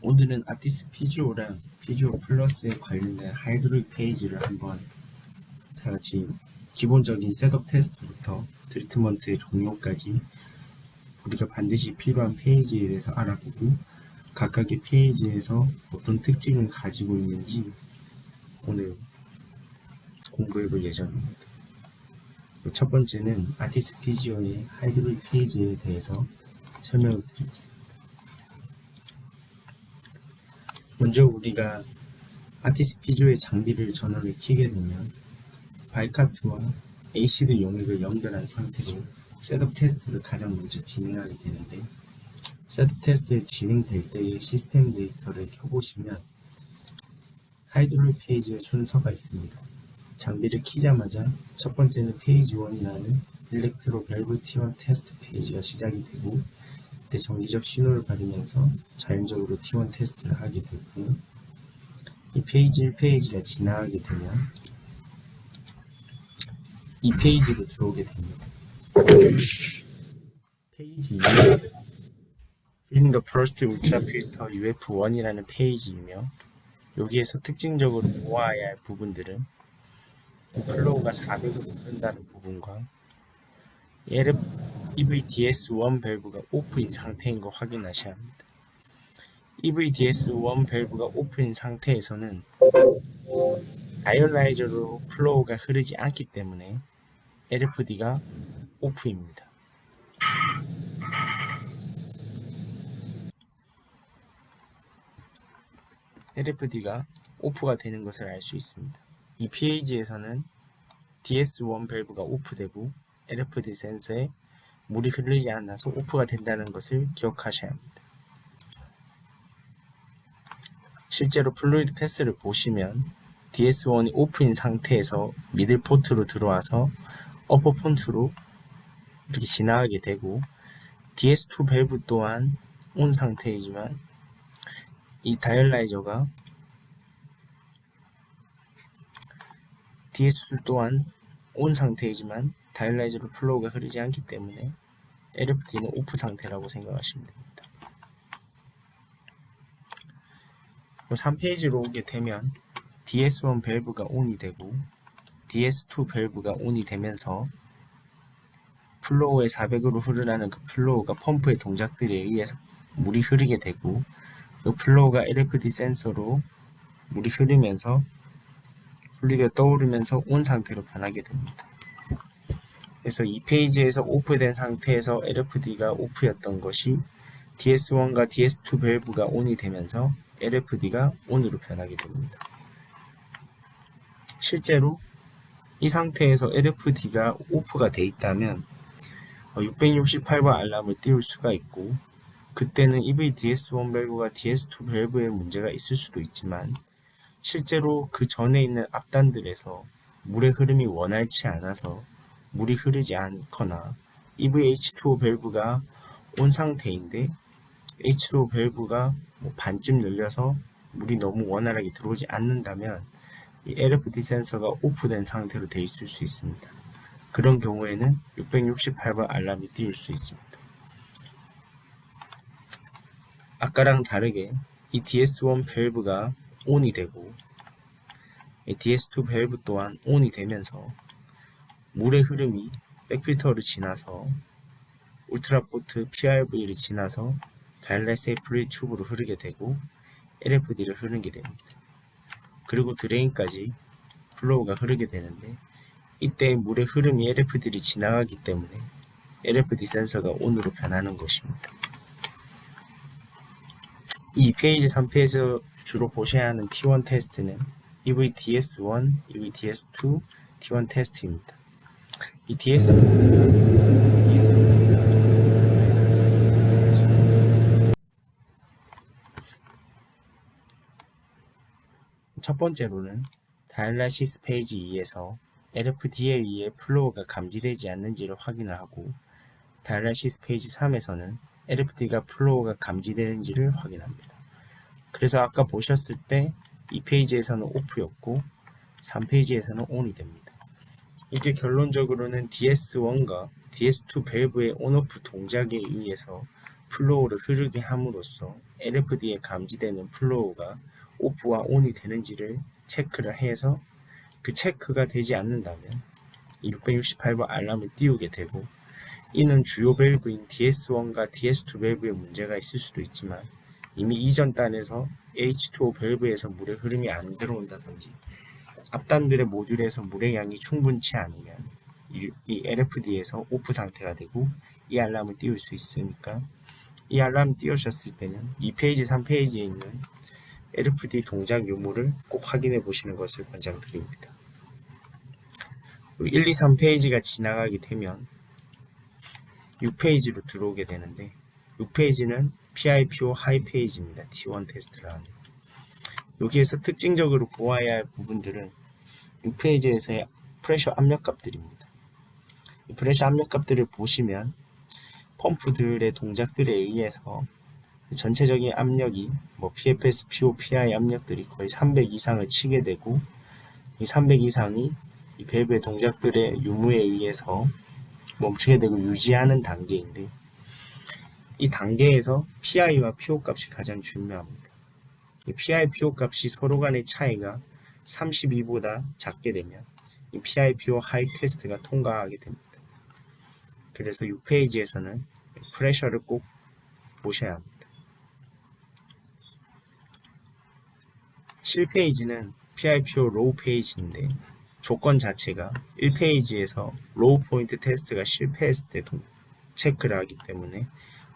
오늘은 아티스 피지오랑 피지오 플러스에 관련된 하이드로릭 페이지를 한번 다같이 기본적인 셋업 테스트부터 트리트먼트의 종료까지 우리가 반드시 필요한 페이지에 대해서 알아보고 각각의 페이지에서 어떤 특징을 가지고 있는지 오늘 공부해 볼 예정입니다. 첫 번째는 아티스 피지오의 하이드로릭 페이지에 대해서 설명을 드리겠습니다. 먼저 우리가 아티스 피지오의 장비를 전원을 켜게 되면 바이카트와 ACD 용액을 연결한 상태로 셋업 테스트를 가장 먼저 진행하게 되는데, 셋업 테스트가 진행될 때의 시스템 데이터를 켜보시면 하이드로릭 페이지의 순서가 있습니다. 장비를 켜자마자 첫 번째는 페이지 1이라는 일렉트로 밸브 T1 테스트 페이지가 시작이 되고, 이때 정기적 신호를 받으면서 자연적으로 T1 테스트를 하게 되고, 이 페이지 1페이지가 지나가게 되면 이 페이지로 들어오게 됩니다. 페이지 2에서 Filling the First Ultra Filter UF1이라는 페이지이며, 여기에서 특징적으로 보아야 할 부분들은 플로우가 400으로 흐른다는 부분과 EVDS1 밸브가 오프인 상태인 거 확인하셔야 합니다. EVDS1 밸브가 오프인 상태에서는 다이얼라이저로 플로우가 흐르지 않기 때문에 LFD가 오프입니다. LFD가 오프가 되는 것을 알 수 있습니다. 이 페이지에서는 DS1 밸브가 오프되고 LFD 센서에 물이 흐르지 않아서 오프가 된다는 것을 기억하셔야 합니다. 실제로 플루이드 패스를 보시면 DS1이 오프인 상태에서 미들 포트로 들어와서 어퍼 폰트로 이렇게 지나가게 되고, DS2 밸브 또한 온 상태이지만 이 다이얼라이저가 DS2 또한 온 상태이지만 다이얼라이저로 플로우가 흐르지 않기 때문에 LFD는 오프 상태라고 생각하시면 됩니다. 3페이지로 오게 되면 DS1 밸브가 온이 되고 DS2 밸브가 온이 되면서 플로우의 400으로 흐르라는 그 플로우가 펌프의 동작들에 의해서 물이 흐르게 되고, 그 플로우가 LFD 센서로 물이 흐르면서 플루이드가 떠오르면서 온 상태로 변하게 됩니다. 그래서 이 페이지에서 오프된 상태에서 LFD가 오프였던 것이 DS1과 DS2 밸브가 온이 되면서 LFD가 온으로 변하게 됩니다. 실제로 이 상태에서 LFD가 오프가 돼 있다면 668번 알람을 띄울 수가 있고, 그때는 EVDS1 밸브가 DS2 밸브에 문제가 있을 수도 있지만, 실제로 그 전에 있는 앞단들에서 물의 흐름이 원활치 않아서 물이 흐르지 않거나 EVH2O 밸브가 온 상태인데 H2O 밸브가 반쯤 늘려서 물이 너무 원활하게 들어오지 않는다면 이 LFD 센서가 오프된 상태로 되어 있을 수 있습니다. 그런 경우에는 668번 알람이 띄울 수 있습니다. 아까랑 다르게 이 DS1 밸브가 온이 되고 DS2 밸브 또한 온이 되면서 물의 흐름이 백필터를 지나서 울트라포트 PRV를 지나서 다이얼라이저의 플루이드 튜브로 흐르게 되고 LFD를 흐르게 됩니다. 그리고 드레인까지 플로우가 흐르게 되는데, 이때 물의 흐름이 LFD를 지나가기 때문에 LFD 센서가 온으로 변하는 것입니다. 이 페이지 3페이지에서 주로 보셔야 하는 T1 테스트는 EVDS1, EVDS2, T1 테스트입니다. 이 첫 번째로는 다이얼라이시스 페이지 2에서 LFD에 의해 플로우가 감지되지 않는지를 확인을 하고, 다이얼라이시스 페이지 3에서는 LFD가 플로우가 감지되는지를 확인합니다. 그래서 아까 보셨을 때 이 페이지에서는 오프였고 3페이지에서는 온이 됩니다. 이게 결론적으로는 DS1과 DS2 밸브의 온오프 동작에 의해서 플로우를 흐르게 함으로써 LFD에 감지되는 플로우가 오프와 온이 되는지를 체크를 해서 그 체크가 되지 않는다면 668번 알람을 띄우게 되고, 이는 주요 밸브인 DS1과 DS2 밸브에 문제가 있을 수도 있지만 이미 이전 단에서 H2O 밸브에서 물의 흐름이 안 들어온다든지 앞단들의 모듈에서 물의 양이 충분치 않으면 이 LFD에서 오프 상태가 되고 이 알람을 띄울 수 있으니까, 이 알람 띄우셨을 때는 2페이지, 3페이지에 있는 LFD 동작 유무를 꼭 확인해 보시는 것을 권장드립니다. 1, 2, 3페이지가 지나가게 되면 6페이지로 들어오게 되는데, 6페이지는 PIPO 하이 페이지입니다. T1 테스트를 하는. 여기에서 특징적으로 보아야 할 부분들은 6페이지에서의 프레셔 압력 값들입니다. 이 프레셔 압력 값들을 보시면 펌프들의 동작들에 의해서 전체적인 압력이 PFS, PO, PI 압력들이 거의 300 이상을 치게 되고, 이 300 이상이 이 밸브의 동작들의 유무에 의해서 멈추게 되고 유지하는 단계인데, 이 단계에서 PI와 PO 값이 가장 중요합니다. 이 PI, PO 값이 서로 간의 차이가 32보다 작게 되면 이 PI, PO 하이 테스트가 통과하게 됩니다. 그래서 6페이지에서는 프레셔를 꼭 보셔야 합니다. 7페이지는 PI, PO 로우 페이지인데, 조건 자체가 1페이지에서 로우 포인트 테스트가 실패했을 때 체크를 하기 때문에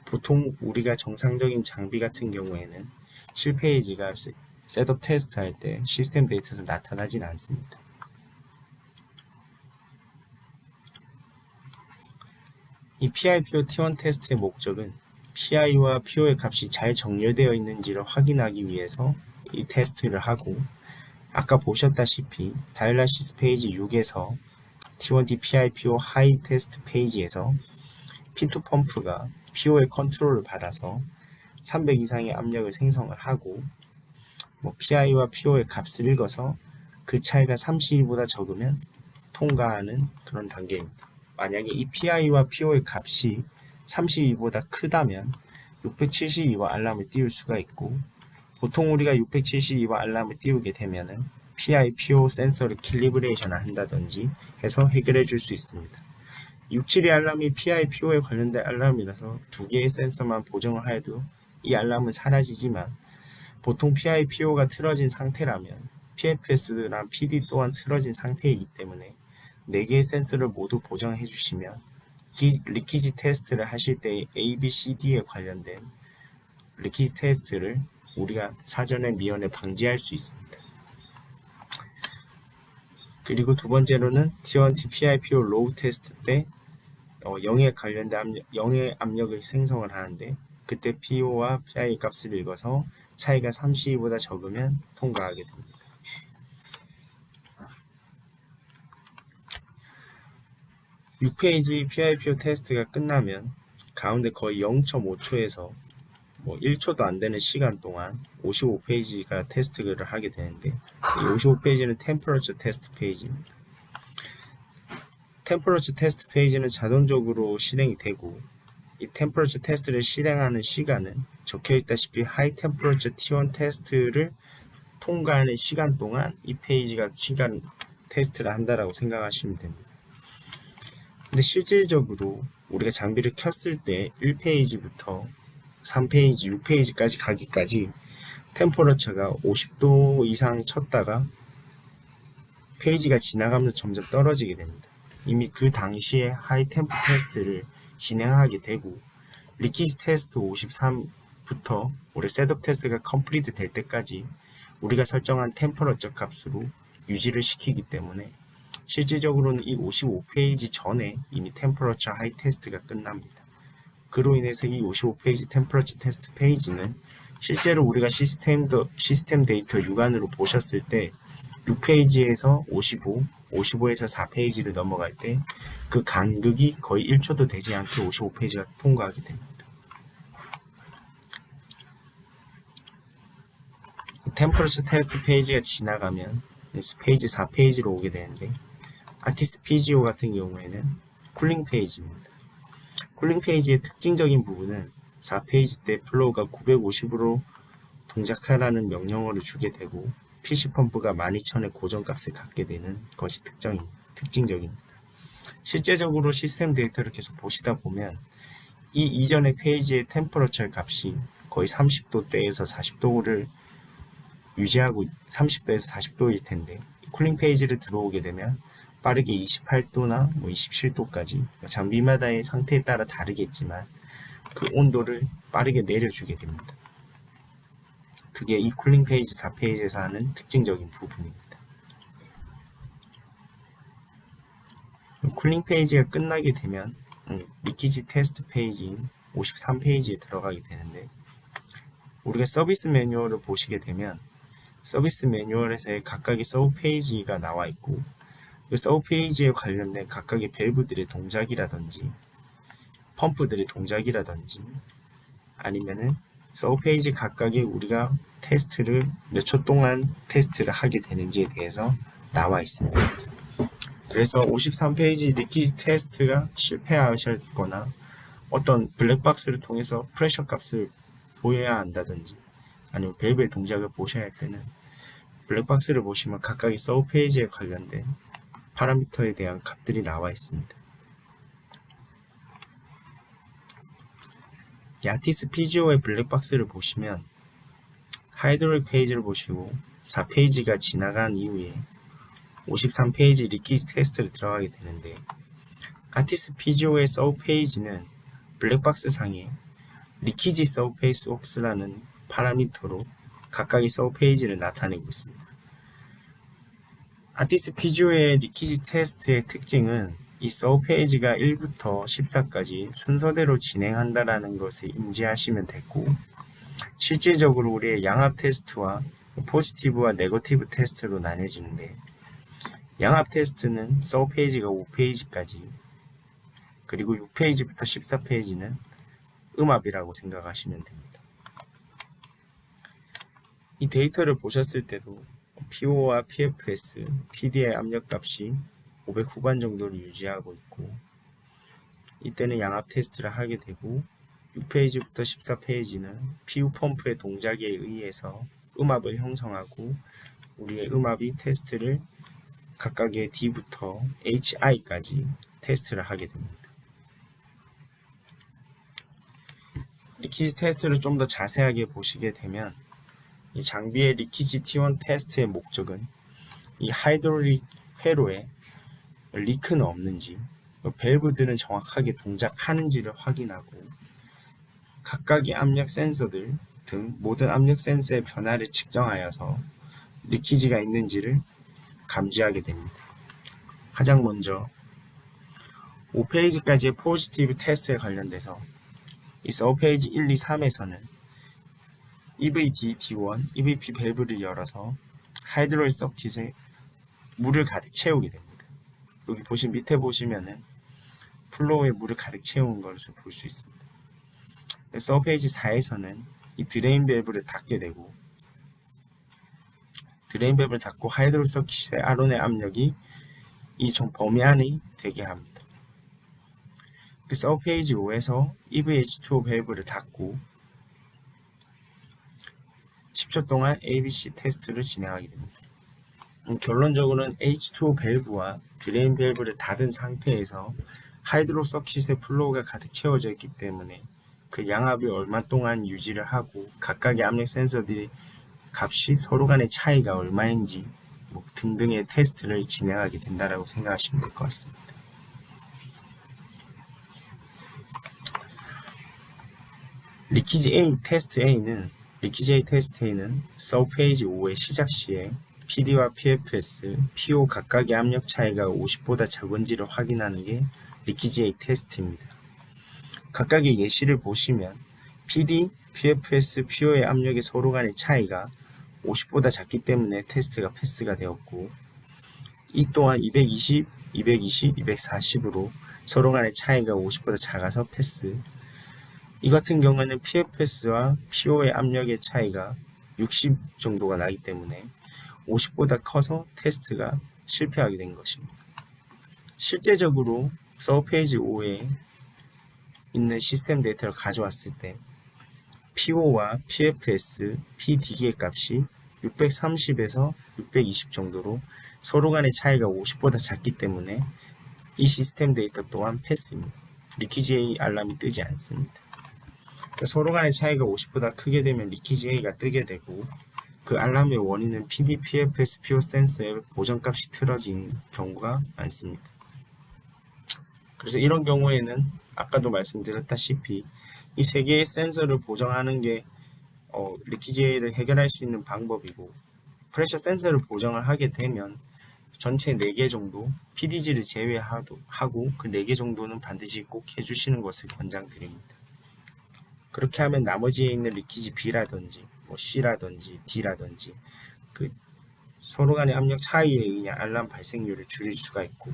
보통 우리가 정상적인 장비 같은 경우에는 7페이지가 셋업 테스트 할 때 시스템 데이터에서 나타나진 않습니다. 이 PI-PO T1 테스트의 목적은 PI와 PO의 값이 잘 정렬되어 있는지를 확인하기 위해서 이 테스트를 하고, 아까 보셨다시피 다이얼라시스 페이지 6에서 T1T PI-PO 하이 테스트 페이지에서 P2 펌프가 PO의 컨트롤을 받아서 300 이상의 압력을 생성을 하고, PI와 PO의 값을 읽어서 그 차이가 32보다 적으면 통과하는 그런 단계입니다. 만약에 이 PI와 PO의 값이 32보다 크다면 672와 알람을 띄울 수가 있고, 보통 우리가 672와 알람을 띄우게 되면은 PI, PO 센서를 캘리브레이션을 한다든지 해서 해결해 줄 수 있습니다. 672 알람이 PI, PO에 관련된 알람이라서 두 개의 센서만 보정을 해도 이 알람은 사라지지만, 보통 PI, PO가 틀어진 상태라면 PFS랑 PD 또한 틀어진 상태이기 때문에 4개의 센서를 모두 보정해 주시면 리키지 테스트를 하실 때 A, B, C, D에 관련된 리키지 테스트를 우리가 사전에 미연에 방지할 수 있습니다. 그리고 두 번째로는 T1T PIPO 로우 테스트 때 0에 관련된 0의 압력을 생성을 하는데, 그때 PO와 PI 값을 읽어서 차이가 32보다 적으면 통과하게 됩니다. 이 6페이지 PIPO 테스트가 끝나면 가운데 거의 0.5초에서 1초도 안 되는 시간 동안 55페이지가 테스트를 하게 되는데, 이 55페이지는 템퍼러처 테스트 페이지입니다. 템퍼러처 테스트 페이지는 자동적으로 실행이 되고, 이 템퍼러처 테스트를 실행하는 시간은 적혀있다시피 하이 템퍼러처 T1 테스트를 통과하는 시간 동안 이 페이지가 시간 테스트를 한다라고 생각하시면 됩니다. 근데 실질적으로 우리가 장비를 켰을 때 1페이지부터 3페이지, 6페이지까지 가기까지 템퍼러처가 50도 이상 쳤다가 페이지가 지나가면서 점점 떨어지게 됩니다. 이미 그 당시에 하이 템퍼 테스트를 진행하게 되고, 리키지 테스트 53부터 우리 셋업 테스트가 컴플리트 될 때까지 우리가 설정한 템퍼러처 값으로 유지를 시키기 때문에 실질적으로는 이 55페이지 전에 이미 템퍼러처 하이 테스트가 끝납니다. 그로 인해서 이 55페이지 템퍼러처 테스트 페이지는 실제로 우리가 시스템 데이터 육안으로 보셨을 때 6페이지에서 55, 55에서 4페이지를 넘어갈 때 그 간극이 거의 1초도 되지 않게 55페이지가 통과하게 됩니다. 템퍼러처 테스트 페이지가 지나가면 페이지 4페이지로 오게 되는데, 아티스트 PGO 같은 경우에는 쿨링 페이지입니다. 쿨링 페이지의 특징적인 부분은 4페이지 때 플로우가 950으로 동작하라는 명령어를 주게 되고 PC 펌프가 12,000의 고정값을 갖게 되는 것이 특징적입니다. 실제적으로 시스템 데이터를 계속 보시다 보면 이 이전의 페이지의 템퍼러처 값이 거의 30도대에서 40도를 유지하고 30도에서 40도일 텐데 쿨링 페이지를 들어오게 되면 빠르게 28도나 27도까지 장비마다의 상태에 따라 다르겠지만 그 온도를 빠르게 내려주게 됩니다. 그게 이 쿨링 페이지 4페이지에서 하는 특징적인 부분입니다. 쿨링 페이지가 끝나게 되면 리키지 테스트 페이지인 53페이지에 들어가게 되는데 우리가 서비스 매뉴얼을 보시게 되면 서비스 매뉴얼에서의 각각의 서브 페이지가 나와 있고 그 서브 페이지에 관련된 각각의 밸브들의 동작이라든지 펌프들의 동작이라든지 아니면은 서브 페이지 각각의 우리가 테스트를 몇 초 동안 테스트를 하게 되는지에 대해서 나와 있습니다. 그래서 53페이지 리키지 테스트가 실패하셨거나 어떤 블랙박스를 통해서 프레셔 값을 보여야 한다든지 아니면 밸브의 동작을 보셔야 할 때는 블랙박스를 보시면 각각의 서브 페이지에 관련된 파라미터에 대한 값들이 나와 있습니다. 야티스 PGO의 블랙박스를 보시면 하이드롤릭 페이지를 보시고 4페이지가 지나간 이후에 53페이지 리키지 테스트를 들어가게 되는데 아티스 PGO의 서브 페이지는 블랙박스 상에 리키지 서브 페이스 웍스라는 파라미터로 각각의 서브 페이지를 나타내고 있습니다. 아티스 PGO의 리키지 테스트의 특징은 이 서브 페이지가 1부터 14까지 순서대로 진행한다는 것을 인지하시면 되고 실질적으로 우리의 양압 테스트와 포지티브와 네거티브 테스트로 나뉘어지는데 양압 테스트는 서브 페이지가 5페이지까지 그리고 6페이지부터 14페이지는 음압이라고 생각하시면 됩니다. 이 데이터를 보셨을 때도 PO와 PFS, PD의 압력값이 500 후반 정도를 유지하고 있고 이때는 양압 테스트를 하게 되고 6페이지부터 14페이지는 PU 펌프의 동작에 의해서 음압을 형성하고 우리의 음압이 테스트를 각각의 D부터 HI까지 테스트를 하게 됩니다. 리키지 테스트를 좀 더 자세하게 보시게 되면 이 장비의 리키지 T1 테스트의 목적은 이 하이드롤릭 회로에 리크는 없는지 밸브들은 정확하게 동작하는지를 확인하고 각각의 압력 센서들 등 모든 압력 센서의 변화를 측정하여서 리키지가 있는지를 감지하게 됩니다. 가장 먼저 5페이지까지의 포지티브 테스트에 관련돼서 이 서브 페이지 1, 2, 3에서는 EVD-T1, EVP 밸브를 열어서 하이드롤 서킷에 물을 가득 채우게 됩니다. 여기 밑에 보시면은 플로우에 물을 가득 채운 것을 볼 수 있습니다. 서브 페이지 4에서는 이 드레인 밸브를 닫게 되고 드레인 밸브를 닫고 하이드롤 서킷의 아론의 압력이 이 범위 안에 되게 합니다. 그 서브 페이지 5에서 EVH2O 밸브를 닫고 10초 동안 ABC 테스트를 진행하게 됩니다. 결론적으로는 H2O 밸브와 드레인 밸브를 닫은 상태에서 하이드로 서킷의 플로우가 가득 채워져 있기 때문에 그 양압이 얼마 동안 유지를 하고 각각의 압력 센서들이 값이 서로 간의 차이가 얼마인지 등등의 테스트를 진행하게 된다고 생각하시면 될 것 같습니다. 리키지 A 테스트 A는 서브 페이지 5의 시작 시에 PD와 PFS, PO 각각의 압력 차이가 50보다 적은지를 확인하는 게 리키지 A 테스트입니다. 각각의 예시를 보시면 PD, PFS, PO의 압력의 서로 간의 차이가 50보다 작기 때문에 테스트가 패스가 되었고 이 또한 220, 220, 240으로 서로 간의 차이가 50보다 작아서 패스. 이 같은 경우에는 PFS와 PO의 압력의 차이가 60 정도가 나기 때문에 50보다 커서 테스트가 실패하게 된 것입니다. 실제적으로 서브 페이지 5에 있는 시스템 데이터를 가져왔을 때 PO와 PFS, PD의 값이 630에서 620 정도로 서로 간의 차이가 50보다 작기 때문에 이 시스템 데이터 또한 패스입니다. 리키지 A 알람이 뜨지 않습니다. 그러니까 서로 간의 차이가 50보다 크게 되면 리키지 A가 뜨게 되고 그 알람의 원인은 PD, PFS, PO 센서의 보정값이 틀어진 경우가 많습니다. 그래서 이런 경우에는 아까도 말씀드렸다시피 이 세 개의 센서를 보정하는 게 리키지 A를 해결할 수 있는 방법이고 프레셔 센서를 보정을 하게 되면 전체 4개 정도 PDG를 제외하고 그 4개 정도는 반드시 꼭 해주시는 것을 권장드립니다. 그렇게 하면 나머지에 있는 리키지 B라든지 뭐 C라든지 D라든지 그 서로 간의 압력 차이에 의한 알람 발생률을 줄일 수가 있고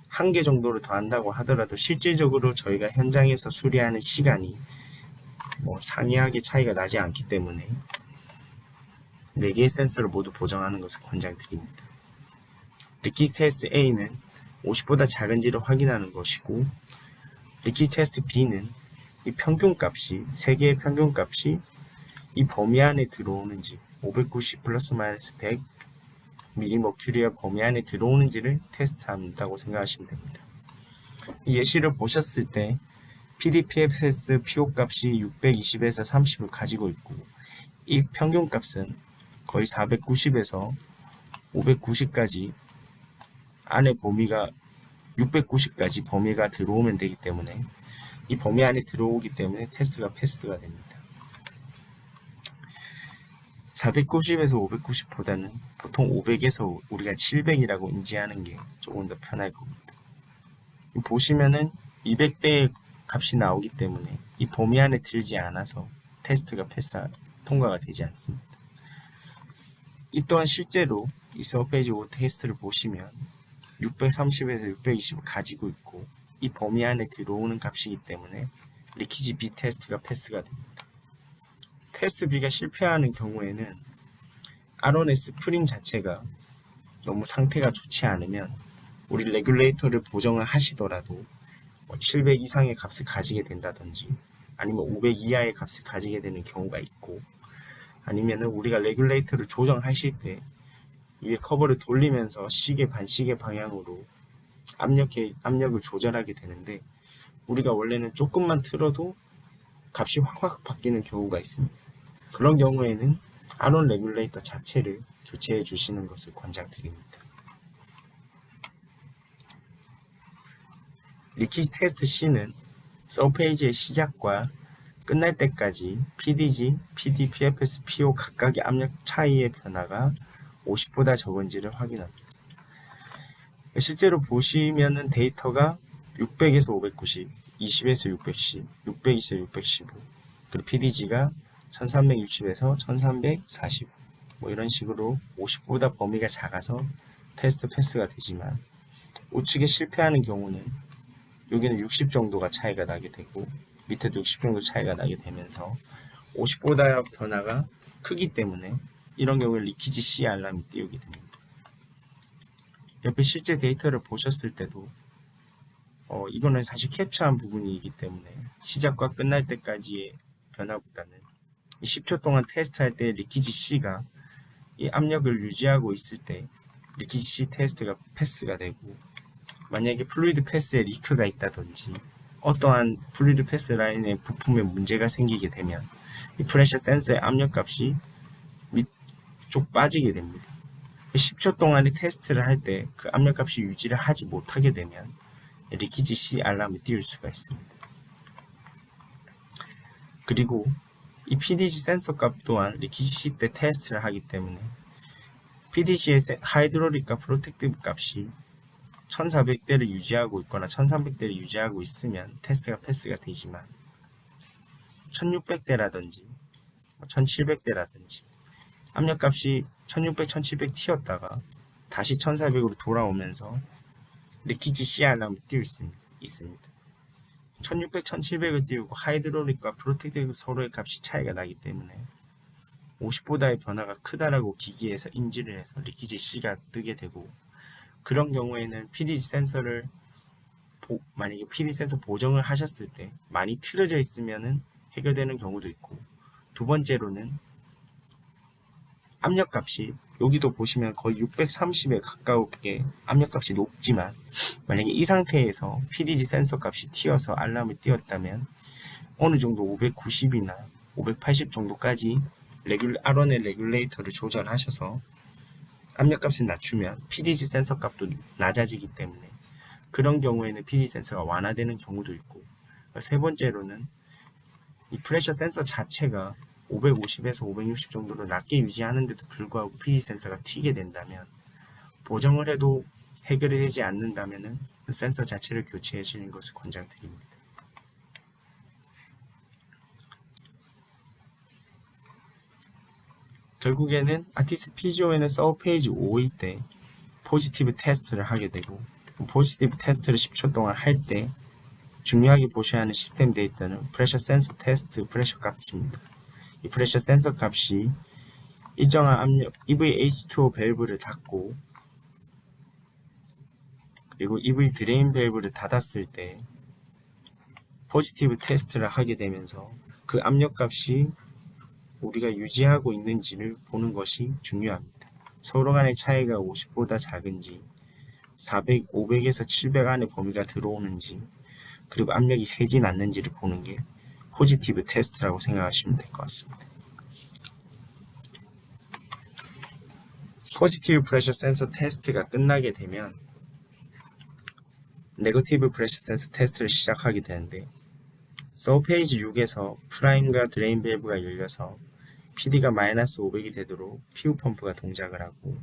한 개 정도를 더 한다고 하더라도 실질적으로 저희가 현장에서 수리하는 시간이 상이하게 차이가 나지 않기 때문에 4개의 센서를 모두 보정하는 것을 권장드립니다. 리키지 테스트 A는 50보다 작은지를 확인하는 것이고 리키지 테스트 B는 이 평균값이 3개의 평균값이 이 범위 안에 들어오는지 590 플러스 마이너스 100 미리머큐리의 범위 안에 들어오는지를 테스트한다고 생각하시면 됩니다. 이 예시를 보셨을 때 PDPFS PO 값이 620에서 30을 가지고 있고 이 평균값은 거의 490에서 590까지 안에 범위가 690까지 범위가 들어오면 되기 때문에 이 범위 안에 들어오기 때문에 테스트가 패스가 됩니다. 490에서 590보다는 보통 500에서 우리가 700이라고 인지하는 게 조금 더 편할 겁니다. 보시면은 200대의 값이 나오기 때문에 이 범위 안에 들지 않아서 테스트가 통과가 되지 않습니다. 이 또한 실제로 이 서페이지 5 테스트를 보시면 630에서 620을 가지고 있고 이 범위 안에 들어오는 값이기 때문에 리키지 B 테스트가 패스가 됩니다. 테스트 B가 실패하는 경우에는 RONS 스프링 자체가 너무 상태가 좋지 않으면 우리 레귤레이터를 보정을 하시더라도 700 이상의 값을 가지게 된다든지 아니면 500 이하의 값을 가지게 되는 경우가 있고 아니면은 우리가 레귤레이터를 조정하실 때 위에 커버를 돌리면서 시계 반시계 방향으로 압력을 조절하게 되는데 우리가 원래는 조금만 틀어도 값이 확 바뀌는 경우가 있습니다. 그런 경우에는 RON 레귤레이터 자체를 교체해 주시는 것을 권장드립니다. 리키지 테스트 C는 서페이지의 시작과 끝날 때까지 PDG, PD, PFS, PO 각각의 압력 차이의 변화가 50보다 적은지를 확인합니다. 실제로 보시면은 데이터가 600에서 590, 20에서 610, 600에서 615, 그리고 PDG가 1360에서 1345, 이런 식으로 50보다 범위가 작아서 테스트 패스가 되지만 우측에 실패하는 경우는 여기는 60 정도가 차이가 나게 되고 밑에도 60 정도 차이가 나게 되면서 50보다 변화가 크기 때문에 이런 경우에 리키지 C 알람이 띄우게 됩니다. 옆에 실제 데이터를 보셨을 때도 이거는 사실 캡처한 부분이기 때문에 시작과 끝날 때까지의 변화보다는 10초 동안 테스트할 때 리키지 C가 이 압력을 유지하고 있을 때 리키지 C 테스트가 패스가 되고 만약에 플루이드 패스에 리크가 있다든지 어떠한 플루이드 패스 라인의 부품에 문제가 생기게 되면 이 프레셔 센서의 압력값이 밑쪽 빠지게 됩니다. 10초 동안의 테스트를 할 때 그 압력값이 유지를 하지 못하게 되면 리키지 C 알람이 띄울 수가 있습니다. 그리고 이 PDG 센서 값 또한 리키지 C 때 테스트를 하기 때문에 PDG의 하이드롤릭과 프로텍티브 값이 1400대를 유지하고 있거나 1300대를 유지하고 있으면 테스트가 패스가 되지만 1600대라든지 1700대라든지 압력값이 1600, 1700 튀었다가 다시 1400으로 돌아오면서 리키지 C 알람을 띄울 수 있습니다. 1600, 1700을 띄우고 하이드롤릭과 프로텍티브 서로의 값이 차이가 나기 때문에 50보다의 변화가 크다라고 기기에서 인지를 해서 리키지 C가 뜨게 되고 그런 경우에는 PDG 센서를 만약에 PD 센서 보정을 하셨을 때 많이 틀어져 있으면은 해결되는 경우도 있고, 두 번째로는 압력값이 여기도 보시면 거의 630에 가까우게 압력값이 높지만 만약에 이 상태에서 PDG 센서 값이 튀어서 알람을 띄웠다면 어느 정도 590이나 580 정도까지 R1의 레귤레이터를 조절하셔서 압력값을 낮추면 PDG 센서 값도 낮아지기 때문에 그런 경우에는 PDG 센서가 완화되는 경우도 있고, 세 번째로는 이 프레셔 센서 자체가 550에서 560 정도로 낮게 유지하는데도 불구하고 PD 센서가 튀게 된다면 보정을 해도 해결이 되지 않는다면 그 센서 자체를 교체해 주는 것을 권장드립니다. 결국에는 아티스트 PGO에는 서브 페이지 5일 때 포지티브 테스트를 하게 되고, 포지티브 테스트를 10초 동안 할 때 중요하게 보셔야 하는 시스템 데이터는 프레셔 센서 테스트 프레셔 값입니다. 이 프레셔 센서 값이 일정한 압력 EV-H2O 밸브를 닫고 그리고 EV 드레인 밸브를 닫았을 때 포지티브 테스트를 하게 되면서 그 압력 값이 우리가 유지하고 있는지를 보는 것이 중요합니다. 서로 간의 차이가 50보다 작은지 400, 500에서 700 안에 범위가 들어오는지 그리고 압력이 세진 않는지를 보는 게 포지티브 테스트라고 생각하시면 될 것 같습니다. 포지티브 프레셔 센서 테스트가 끝나게 되면 네거티브 프레셔 센서 테스트를 시작하게 되는데, 서브 페이지 6에서 프라임과 드레인 밸브가 열려서 PD가 마이너스 500이 되도록 피우 펌프가 동작을 하고,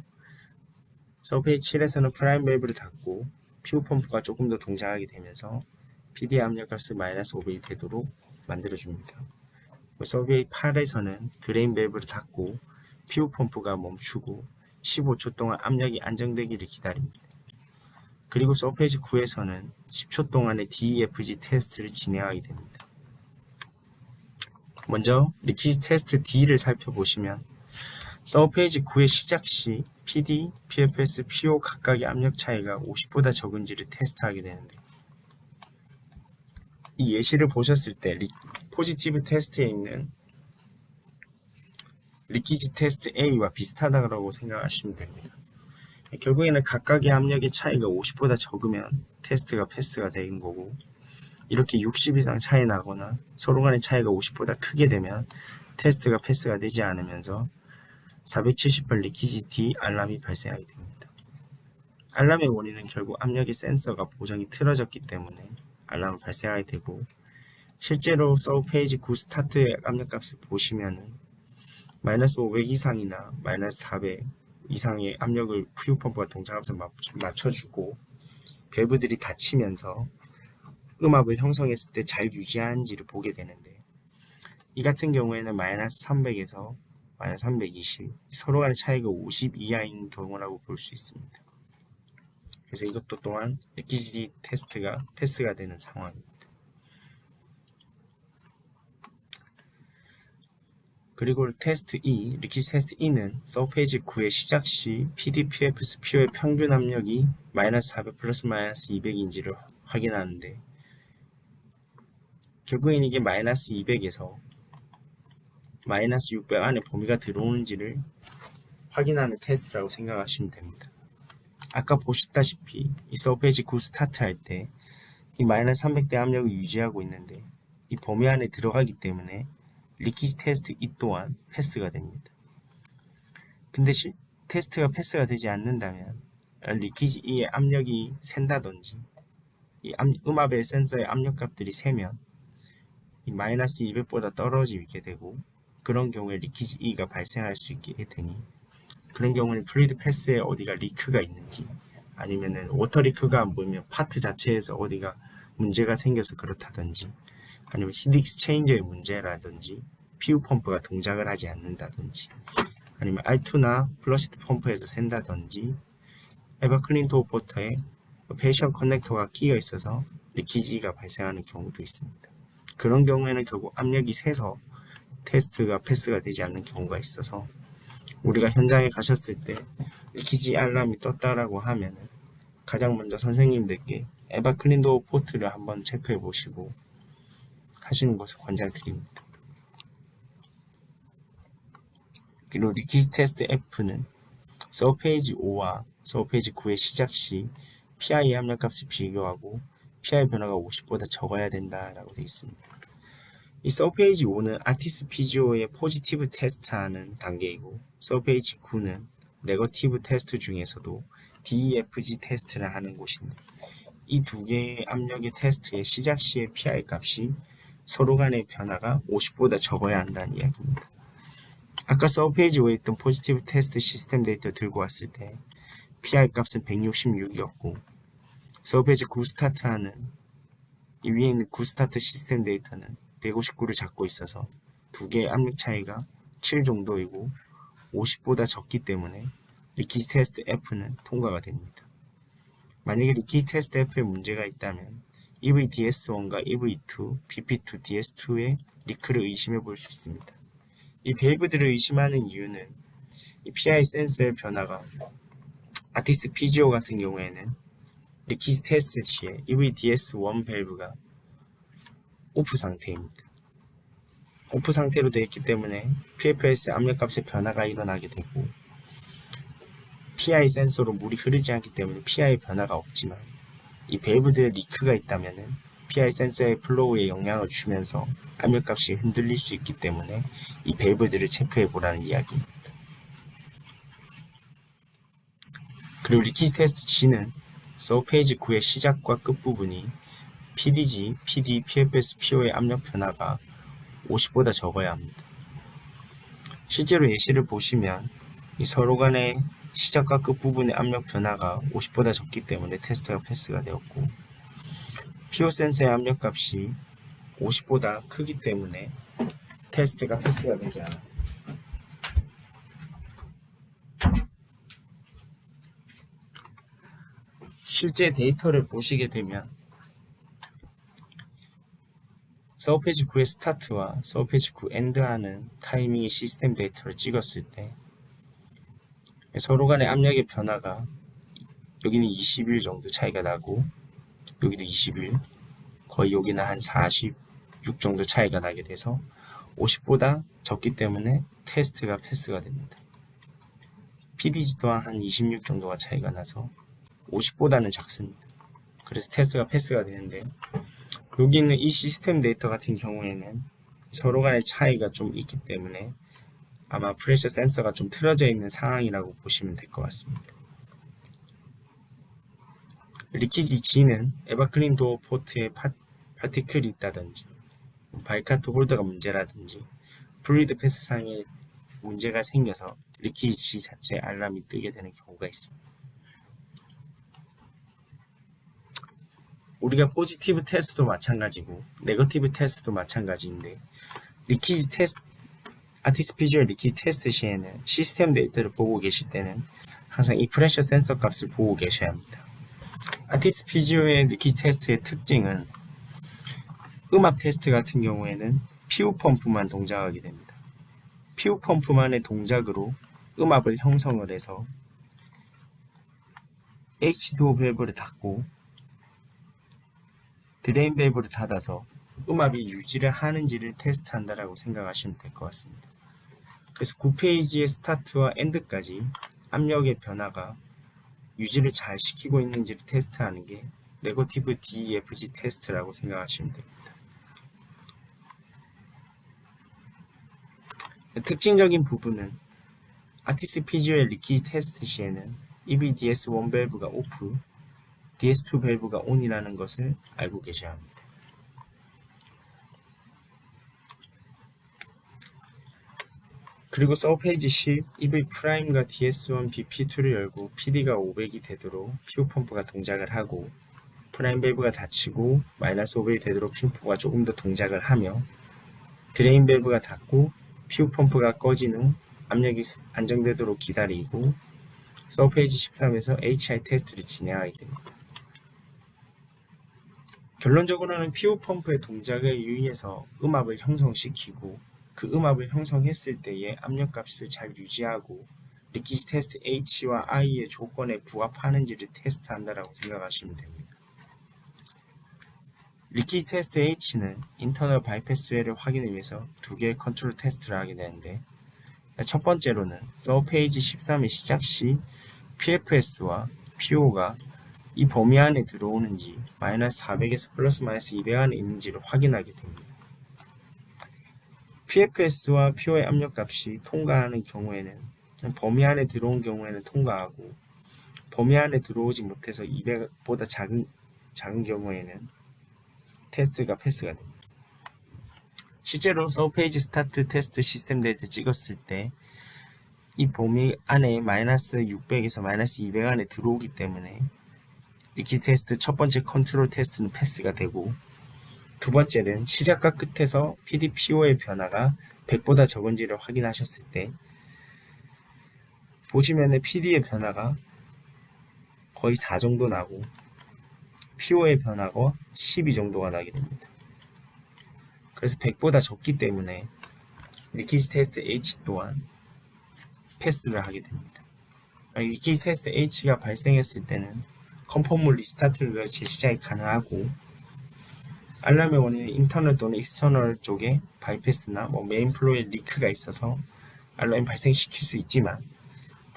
서브 페이지 7에서는 프라임 밸브를 닫고 피우 펌프가 조금 더 동작하게 되면서 PD 압력값을 마이너스 500이 되도록 만들어줍니다. 서브 페이지 8에서는 드레인 밸브를 닫고 피우 펌프가 멈추고 15초 동안 압력이 안정되기를 기다립니다. 그리고 서브 페이지 9에서는 10초 동안의 DEFG 테스트를 진행하게 됩니다. 먼저 리퀴지 테스트 D를 살펴보시면 서브 페이지 9의 시작 시 PD, PFS, PO 각각의 압력 차이가 50보다 적은지를 테스트하게 되는데, 이 예시를 보셨을 때 포지티브 테스트에 있는 리퀴지 테스트 A와 비슷하다고 생각하시면 됩니다. 결국에는 각각의 압력의 차이가 50보다 적으면 테스트가 패스가 되는 거고, 이렇게 60 이상 차이 나거나 서로 간의 차이가 50보다 크게 되면 테스트가 패스가 되지 않으면서 470번 리퀴지 D 알람이 발생하게 됩니다. 알람의 원인은 결국 압력의 센서가 보정이 틀어졌기 때문에 알람이 발생하게 되고, 실제로 서브 페이지 9 스타트의 압력값을 보시면은 마이너스 500 이상이나 마이너스 400 이상의 압력을 퓨 펌프가 동작하면서 맞춰주고 밸브들이 닫히면서 음압을 형성했을 때 잘 유지하는지를 보게 되는데, 이 같은 경우에는 마이너스 300에서 마이너스 320 서로 간의 차이가 50 이하인 경우라고 볼 수 있습니다. 그래서 이것도 또한 리퀴지티 테스트가 패스가 되는 상황입니다. 그리고 테스트 E, 리퀴지 테스트 E는 서브 페이지 9의 시작 시 PD, PFS, PO의 평균 압력이 마이너스 400 플러스 마이너스 200인지를 확인하는데, 결국엔 이게 마이너스 200에서 마이너스 600 안에 범위가 들어오는지를 확인하는 테스트라고 생각하시면 됩니다. 아까 보셨다시피 이 서브 페이지 9 스타트 할 때 이 마이너스 300대 압력을 유지하고 있는데 이 범위 안에 들어가기 때문에 리퀴지 테스트 E 또한 패스가 됩니다. 근데 테스트가 패스가 되지 않는다면 리퀴지 E의 압력이 샌다든지 이 음압의 센서의 압력값들이 세면 이 마이너스 200보다 떨어지게 되고, 그런 경우에 리퀴지 E가 발생할 수 있게 되니 그런 경우는 플루이드 패스에 어디가 리크가 있는지 아니면은 워터 리크가 안 보이면 파트 자체에서 어디가 문제가 생겨서 그렇다든지 아니면 히트 익스체인저의 문제라든지 피우 펌프가 동작을 하지 않는다든지 아니면 R2나 플러시드 펌프에서 샌다든지 에바클린 도어 포터에 패션 커넥터가 끼어 있어서 리키지가 발생하는 경우도 있습니다. 그런 경우에는 결국 압력이 세서 테스트가 패스가 되지 않는 경우가 있어서 우리가 현장에 가셨을 때 리키지 알람이 떴다라고 하면 가장 먼저 선생님들께 에바클린 도어 포트를 한번 체크해 보시고 하시는 것을 권장드립니다. 그리고 리퀴드 테스트 F는 서페이지 5와 서페이지 9의 시작 시 PI 압력값을 비교하고 PI 변화가 50보다 적어야 된다라고 되어 있습니다. 이 서페이지 5는 아티스 PGO의 포지티브 테스트하는 단계이고 서페이지 9는 네거티브 테스트 중에서도 DEFG 테스트를 하는 곳인데 이 두 개의 압력의 테스트의 시작 시의 PI 값이 서로 간의 변화가 50보다 적어야 한다는 이야기입니다. 아까 서페이지 5에 있던 포지티브 테스트 시스템 데이터 들고 왔을 때 PI 값은 166이었고 서페이지 9 스타트하는 이 위에 있는 9 스타트 시스템 데이터는 159를 잡고 있어서 두 개의 압력 차이가 7 정도이고 50보다 적기 때문에 리퀴드 테스트 F는 통과가 됩니다. 만약에 리퀴드 테스트 F에 문제가 있다면 EVDS1과 EV2, BP2, DS2의 리크를 의심해 볼 수 있습니다. 이 밸브들을 의심하는 이유는 이 PI 센서의 변화가 아티스 PGO 같은 경우에는 리퀴드 테스트 시에 EVDS1 밸브가 오프 상태입니다. 오프 상태로 되어 있기 때문에 PFS 압력값의 변화가 일어나게 되고 PI 센서로 물이 흐르지 않기 때문에 PI 변화가 없지만 이 밸브들의 리크가 있다면 PI 센서의 플로우에 영향을 주면서 압력값이 흔들릴 수 있기 때문에 이 밸브들을 체크해 보라는 이야기입니다. 그리고 리퀴드 테스트 G는 서페이지 9의 시작과 끝부분이 PDG, PD, PFS, PO의 압력 변화가 50보다 적어야 합니다. 실제로 예시를 보시면 이 서로 간의 시작과 끝부분의 압력 변화가 50보다 적기 때문에 테스트가 패스가 되었고 PO 센서의 압력값이 50보다 크기 때문에 테스트가 패스가 되지 않았습니다. 실제 데이터를 보시게 되면 서페이지 9의 스타트와 서페이지 9 엔드하는 타이밍의 시스템 데이터를 찍었을 때 서로 간의 압력의 변화가 여기는 20일 정도 차이가 나고 여기도 20일 거의 여기는 한 46 정도 차이가 나게 돼서 50보다 적기 때문에 테스트가 패스가 됩니다. PDG 또한 한 26 정도가 차이가 나서 50보다는 작습니다. 그래서 테스트가 패스가 되는데 여기 있는 이 시스템 데이터 같은 경우에는 서로 간의 차이가 좀 있기 때문에 아마 프레셔 센서가 좀 틀어져 있는 상황이라고 보시면 될 것 같습니다. 리키지 G는 에바클린 도어 포트에 파티클이 있다든지 바이카트 홀더가 문제라든지 플루이드 패스상에 문제가 생겨서 리키지 G 자체에 알람이 뜨게 되는 경우가 있습니다. 우리가 포지티브 테스트도 마찬가지고 네거티브 테스트도 마찬가지인데 리키지 테스트 아티스 피주얼 리퀴드 테스트 시에는 시스템 데이터를 보고 계실 때는 항상 이 프레셔 센서 값을 보고 계셔야 합니다. 아티스 피주얼의 리퀴드 테스트의 특징은 음압 테스트 같은 경우에는 PU 펌프만 동작하게 됩니다. PU 펌프만의 동작으로 음압을 형성을 해서 H2O 밸브를 닫고 드레인 밸브를 닫아서 음압이 유지를 하는지를 테스트한다라고 생각하시면 될 것 같습니다. 그래서 9페이지의 스타트와 엔드까지 압력의 변화가 유지를 잘 시키고 있는지를 테스트하는 게 네거티브 DEFG 테스트라고 생각하시면 됩니다. 특징적인 부분은 아티스 PGO의 리퀴드 테스트 시에는 EVDS1 밸브가 오프, DS2 밸브가 온이라는 것을 알고 계셔야 합니다. 그리고 서페이지 10, EV 프라임과 DS1 BP2를 열고 PD가 500이 되도록 PU 펌프가 동작을 하고 프라임 밸브가 닫히고 마이너스 500이 되도록 PU 펌프가 조금 더 동작을 하며 드레인 밸브가 닫고 PU 펌프가 꺼진 후 압력이 안정되도록 기다리고 서페이지 13에서 HI 테스트를 진행하게 됩니다. 결론적으로는 PU 펌프의 동작에 의해서 음압을 형성시키고 그 음압을 형성했을 때의 압력값을 잘 유지하고 리퀴드 테스트 H와 I의 조건에 부합하는지를 테스트한다라고 생각하시면 됩니다. 리퀴드 테스트 H는 인터널 바이패스웨이를 확인하기 위해서 두 개의 컨트롤 테스트를 하게 되는데 첫 번째로는 서페이지 13의 시작 시 PFS와 PO가 이 범위 안에 들어오는지 마이너스 400에서 플러스 마이너스 200 안에 있는지를 확인하게 됩니다. PFS와 PO의 압력값이 통과하는 경우에는 범위 안에 들어온 경우에는 통과하고 범위 안에 들어오지 못해서 200보다 작은 경우에는 테스트가 패스가 됩니다. 실제로 서페이지 스타트 테스트 시스템 데이터 찍었을 때 이 범위 안에 마이너스 600에서 마이너스 200 안에 들어오기 때문에 리퀴드 테스트 첫 번째 컨트롤 테스트는 패스가 되고 두 번째는 시작과 끝에서 PDPO의 변화가 100보다 적은지를 확인하셨을 때 보시면은 PD의 변화가 거의 4 정도 나고 PO의 변화가 12 정도가 나게 됩니다. 그래서 100보다 적기 때문에 리퀴드 테스트 H 또한 패스를 하게 됩니다. 리퀴드 테스트 H가 발생했을 때는 컨펌물 리스타트를 위해서 재시작이 가능하고 알람의 원인은 인터널 또는 익스터널 쪽에 바이패스나 메인 플로우에 리크가 있어서 알람이 발생시킬 수 있지만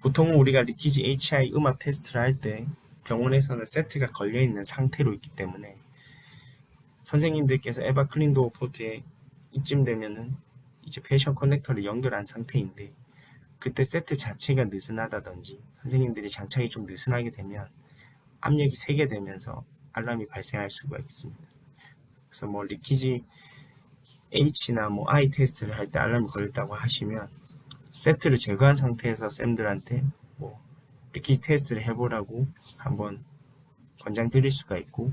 보통은 우리가 리퀴지 HI 음압 테스트를 할 때 병원에서는 세트가 걸려있는 상태로 있기 때문에 선생님들께서 에바 클린도어 포트에 이쯤 되면은 이제 패션 커넥터를 연결한 상태인데 그때 세트 자체가 느슨하다든지 선생님들이 장착이 좀 느슨하게 되면 압력이 세게 되면서 알람이 발생할 수가 있습니다. 그래서 리퀴지 H나 I 테스트를 할 때 알람이 걸렸다고 하시면 세트를 제거한 상태에서 쌤들한테 리퀴지 테스트를 해보라고 한번 권장드릴 수가 있고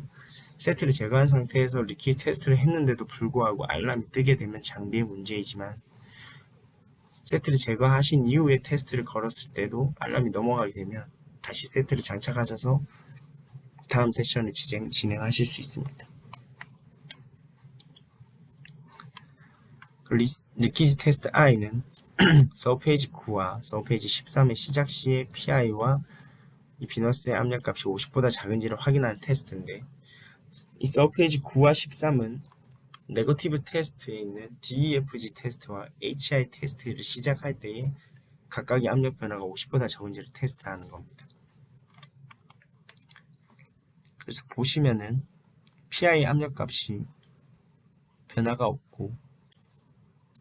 세트를 제거한 상태에서 리퀴지 테스트를 했는데도 불구하고 알람이 뜨게 되면 장비의 문제이지만 세트를 제거하신 이후에 테스트를 걸었을 때도 알람이 넘어가게 되면 다시 세트를 장착하셔서 다음 세션을 진행하실 수 있습니다. 리퀴지 테스트 I는 서페이지 9와 서페이지 13의 시작 시의 PI와 이 비너스의 압력값이 50보다 작은지를 확인하는 테스트인데 이 서페이지 9와 13은 네거티브 테스트에 있는 DEFG 테스트와 HI 테스트를 시작할 때에 각각의 압력 변화가 50보다 적은지를 테스트하는 겁니다. 그래서 보시면은 PI 압력값이 변화가 없고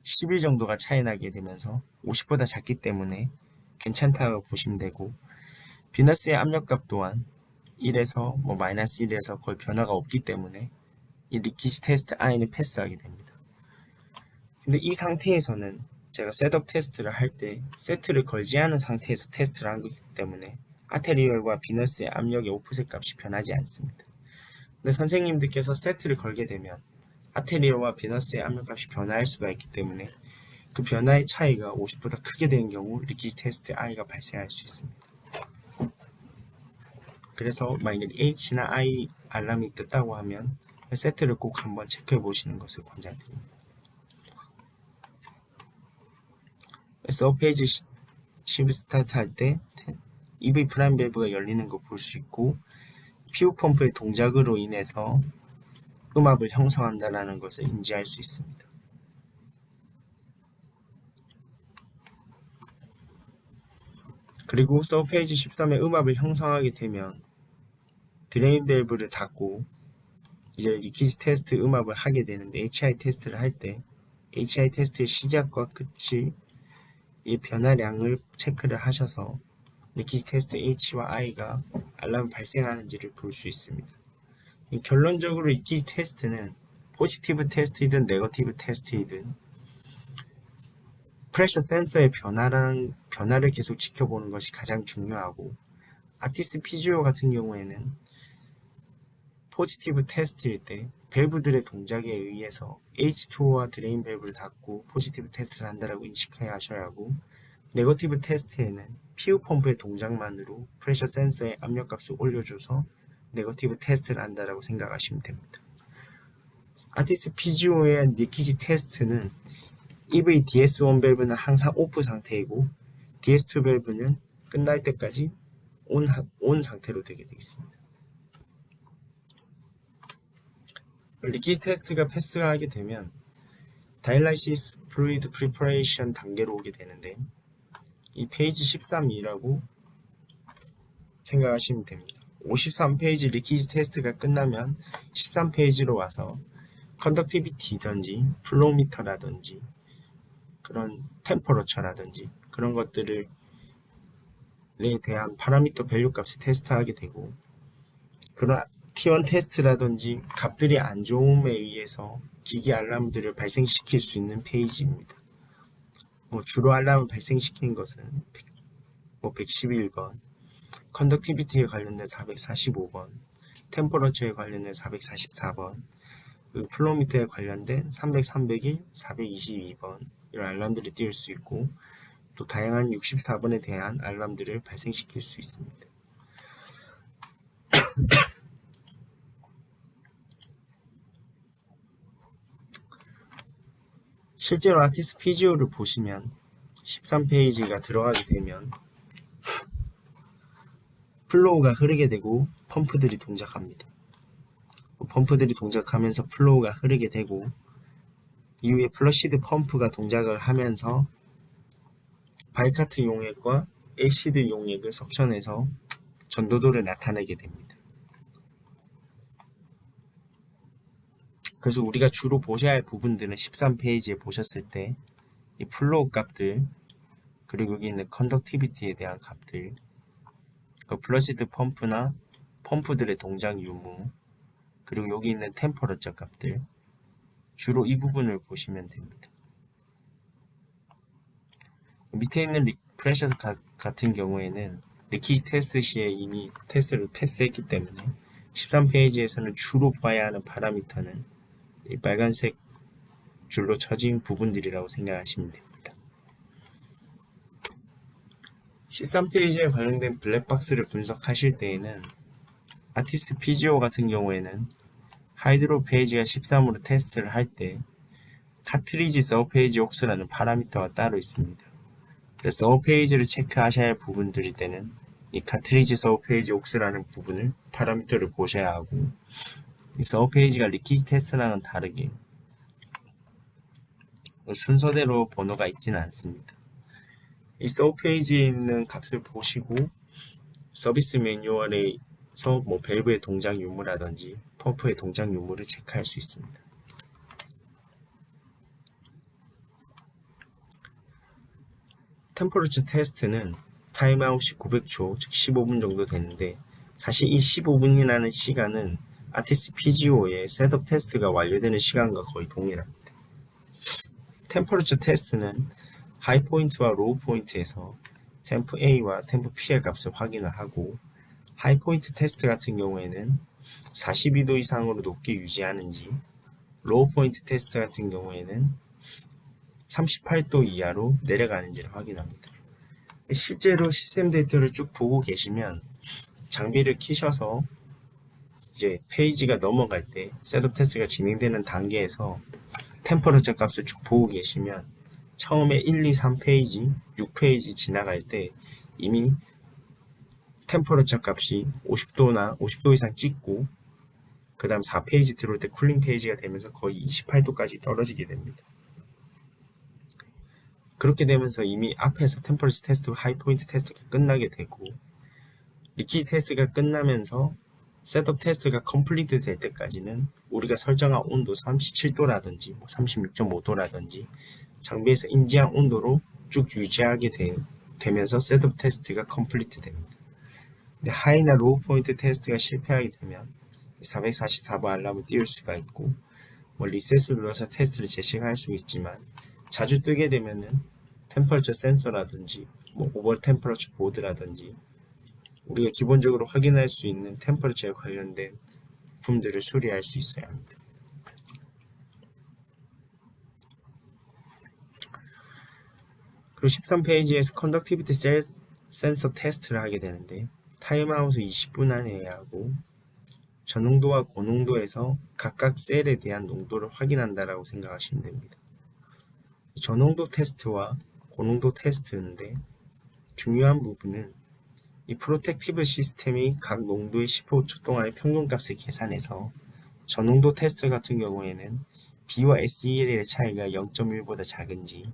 10일 정도가 차이 나게 되면서 50보다 작기 때문에 괜찮다고 보시면 되고 비너스의 압력값 또한 1에서 마이너스 1에서 거의 변화가 없기 때문에 이 리퀴지 테스트 I는 패스하게 됩니다. 근데 이 상태에서는 제가 셋업 테스트를 할 때 세트를 걸지 않은 상태에서 테스트를 한 거기 때문에 아테리얼과 비너스의 압력의 오프셋 값이 변하지 않습니다. 근데 선생님들께서 세트를 걸게 되면 아테리얼과 비너스의 압력값이 변화할 수가 있기 때문에 그 변화의 차이가 50보다 크게 되는 경우 리퀴지 테스트 I가 발생할 수 있습니다. 그래서 만약에 H나 I 알람이 떴다고 하면 세트를 꼭 한번 체크해 보시는 것을 권장드립니다. 서페이지 10 스타트 할 때 EV 프라임 밸브가 열리는 거 볼 수 있고 PU 펌프의 동작으로 인해서 음압을 형성한다는 것을 인지할 수 있습니다. 그리고 서페이지 13의 음압을 형성하게 되면 드레인 밸브를 닫고 이제 리퀴지 테스트 음압을 하게 되는데 HI 테스트를 할 때 HI 테스트의 시작과 끝이 이 변화량을 체크를 하셔서 리퀴지 테스트 H와 I가 알람이 발생하는지를 볼 수 있습니다. 결론적으로 리퀴지 테스트는 포지티브 테스트이든 네거티브 테스트이든 프레셔 센서의 변화를 계속 지켜보는 것이 가장 중요하고 아티스 PGO 같은 경우에는 포지티브 테스트일 때 밸브들의 동작에 의해서 H2O와 드레인 밸브를 닫고 포지티브 테스트를 한다고 인식해야 하셔야 하고 네거티브 테스트에는 PU 펌프의 동작만으로 프레셔 센서의 압력값을 올려줘서 네거티브 테스트를 한다고 생각하시면 됩니다. 아티스 PGO의 리퀴지 테스트는 EV DS1 밸브는 항상 오프 상태이고 DS2 밸브는 끝날 때까지 온 상태로 되게 되어 있습니다. 리퀴지 테스트가 패스하게 되면 다이라이시스 플루이드 프리퍼레이션 단계로 오게 되는데 이 페이지 13이라고 생각하시면 됩니다. 53페이지 리키지 테스트가 끝나면 13페이지로 와서 컨덕티비티든지 플로우미터라든지 그런 템퍼러처라든지 그런 것들에 대한 파라미터 밸류 값을 테스트하게 되고, 그런 T1 테스트라든지 값들이 안 좋음에 의해서 기기 알람들을 발생시킬 수 있는 페이지입니다. 주로 알람을 발생시키는 것은 111번, 컨덕티비티에 관련된 445번, 템퍼러처에 관련된 444번, 그리고 플로미터에 관련된 300, 301, 422번 이런 알람들이 띄울 수 있고, 또 다양한 64번에 대한 알람들을 발생시킬 수 있습니다. 실제로 아티스 PGO를 보시면 13페이지가 들어가게 되면 플로우가 흐르게 되고 펌프들이 동작합니다. 펌프들이 동작하면서 플로우가 흐르게 되고, 이후에 플러시드 펌프가 동작을 하면서 바이카트 용액과 에시드 용액을 석션해서 전도도를 나타내게 됩니다. 그래서 우리가 주로 보셔야 할 부분들은 13페이지에 보셨을 때 이 플로우 값들, 그리고 여기 있는 컨덕티비티에 대한 값들, 그 플러시드 펌프나 펌프들의 동작 유무, 그리고 여기 있는 템퍼러처 값들, 주로 이 부분을 보시면 됩니다. 밑에 있는 프레셔 같은 경우에는 리키지 테스트 시에 이미 테스트를 패스했기 때문에 13페이지에서는 주로 봐야 하는 파라미터는 이 빨간색 줄로 쳐진 부분들이라고 생각하시면 됩니다. 13페이지에 관련된 블랙박스를 분석하실 때에는 아티스트 PGO 같은 경우에는 하이드로 페이지가 13으로 테스트를 할 때 카트리지 서페이지 옥스라는 파라미터가 따로 있습니다. 그래서 서페이지를 체크하셔야 할 부분들일 때는 이 카트리지 서페이지 옥스라는 부분을 파라미터를 보셔야 하고, 이 서페이지가 리키지 테스트랑은 다르게 순서대로 번호가 있지는 않습니다. 이 서페이지에 있는 값을 보시고 서비스 매뉴얼에서 밸브의 동작 유무라든지 펌프의 동작 유무를 체크할 수 있습니다. 템퍼러처 테스트는 타임아웃이 900초, 즉 15분 정도 되는데, 사실 이 15분이라는 시간은 아티스트 PGO의 셋업 테스트가 완료되는 시간과 거의 동일합니다. 템퍼러처 테스트는 하이 포인트와 로우 포인트에서 템프 A와 템프 P의 값을 확인을 하고, 하이 포인트 테스트 같은 경우에는 42도 이상으로 높게 유지하는지, 로우 포인트 테스트 같은 경우에는 38도 이하로 내려가는지를 확인합니다. 실제로 시스템 데이터를 쭉 보고 계시면 장비를 키셔서 이제 페이지가 넘어갈 때 셋업 테스트가 진행되는 단계에서 템퍼러처 값을 쭉 보고 계시면 처음에 1, 2, 3페이지, 6페이지 지나갈 때 이미 템퍼러처 값이 50도나 50도 이상 찍고, 그 다음 4페이지 들어올 때 쿨링 페이지가 되면서 거의 28도까지 떨어지게 됩니다. 그렇게 되면서 이미 앞에서 템퍼러처 테스트, 하이 포인트 테스트가 끝나게 되고, 리키지 테스트가 끝나면서 셋업 테스트가 컴플리트 될 때까지는 우리가 설정한 온도 37도라든지 36.5도라든지 장비에서 인지한 온도로 쭉 유지하게 되면서 셋업 테스트가 컴플리트 됩니다. 근데 하이나 로우 포인트 테스트가 실패하게 되면 444번 알람을 띄울 수가 있고, 리셋을 눌러서 테스트를 재시할 수 있지만, 자주 뜨게 되면은 템퍼러처 센서라든지 오버 템퍼러처 보드라든지 우리가 기본적으로 확인할 수 있는 템퍼러처에 관련된 부품들을 수리할 수 있어야 합니다. 그리고 13페이지에서 컨덕티비티 센서 테스트를 하게 되는데, 타임아웃을 20분 안에 해야 하고, 저농도와 고농도에서 각각 셀에 대한 농도를 확인한다라고 생각하시면 됩니다. 저농도 테스트와 고농도 테스트인데, 중요한 부분은 이 프로텍티브 시스템이 각 농도의 15초 동안의 평균값을 계산해서 저농도 테스트 같은 경우에는 B와 SEL의 차이가 0.1보다 작은지,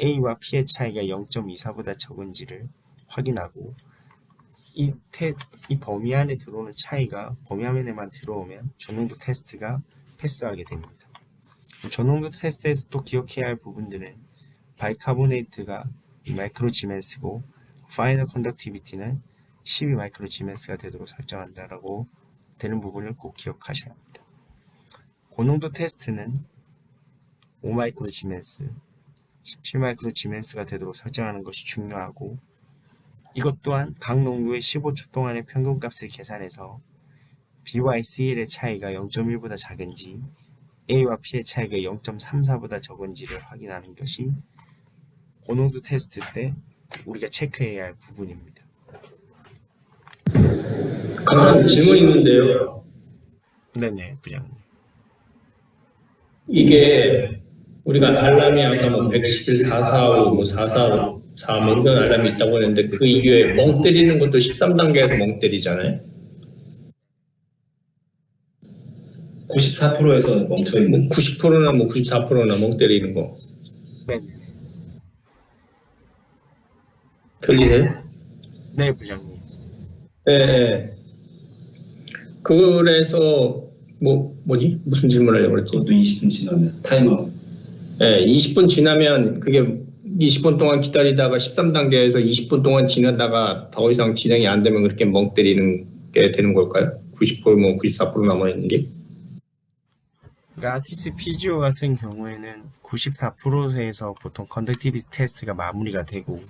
A와 P의 차이가 0.24보다 적은지를 확인하고 이 범위 안에 들어오는 차이가 범위 안에만 들어오면 전농도 테스트가 패스하게 됩니다. 전농도 테스트에서 또 기억해야 할 부분들은 바이카보네이트가 이 마이크로 지멘스고 파이널 컨덕티비티는 12 마이크로 지멘스가 되도록 설정한다라고 되는 부분을 꼭 기억하셔야 합니다. 고농도 테스트는 5 마이크로 지멘스, 17 마이크로 지멘스가 되도록 설정하는 것이 중요하고 이것 또한 각 농도의 15초 동안의 평균값을 계산해서 B와 SEL의 차이가 0.1보다 작은지 A와 P의 차이가 0.34보다 적은지를 확인하는 것이 고농도 테스트 때 우리가 체크해야 할 부분입니다. 강사님 질문 있는데요. 네네, 부장님. 이게 우리가 알람이 아까 뭐 111, 445, 뭐 445, 4 뭐 이런 알람이 있다고 했는데 그 이후에 멍 때리는 것도 13단계에서 멍 때리잖아요. 94%에서 멈춰 있는 90%나 뭐 94%나 멍 때리는 거. 네네. 들리세요? 네, 부장님. 네. 그래서 뭐지? 무슨 질문하려고 그랬지? 그것도 20분 지나면 타임아웃. 네, 20분 지나면 그게 20분 동안 기다리다가 13단계에서 20분 동안 지나다가 더 이상 진행이 안 되면 그렇게 멍 때리는 게 되는 걸까요? 90% 뭐 94% 남아있는 게? 그러니까 아티스 PGO 같은 경우에는 94%에서 보통 컨덕티비티 테스트가 마무리가 되고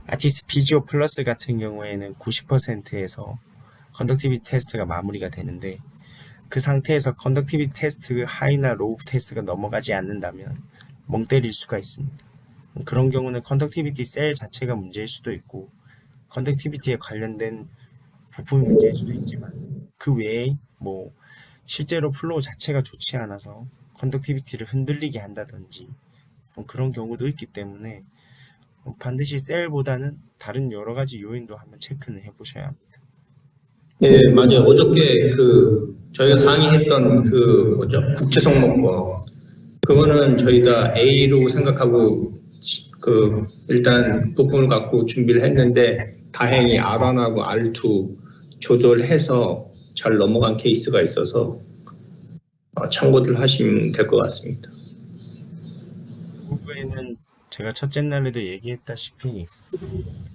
아티스 PGO 플러스 같은 경우에는 90%에서 컨덕티비티 테스트가 마무리가 되는데 그 상태에서 컨덕티비티 테스트 하이나 로우 테스트가 넘어가지 않는다면 멍 때릴 수가 있습니다. 그런 경우는 컨덕티비티 셀 자체가 문제일 수도 있고 컨덕티비티에 관련된 부품이 문제일 수도 있지만 그 외에 뭐 실제로 플로우 자체가 좋지 않아서 컨덕티비티를 흔들리게 한다든지 그런 경우도 있기 때문에 반드시 셀보다는 다른 여러 가지 요인도 한번 체크는 해보셔야 합니다. 예, 맞아요. 어저께 저희가 상의했던 뭐죠? 국제 종목 거. 그거는 저희가 A로 생각하고 일단 부품을 갖고 준비를 했는데 다행히 R1하고 R2 조절해서 잘 넘어간 케이스가 있어서 참고들 하시면 될 것 같습니다. 결국에는 제가 첫째 날에도 얘기했다시피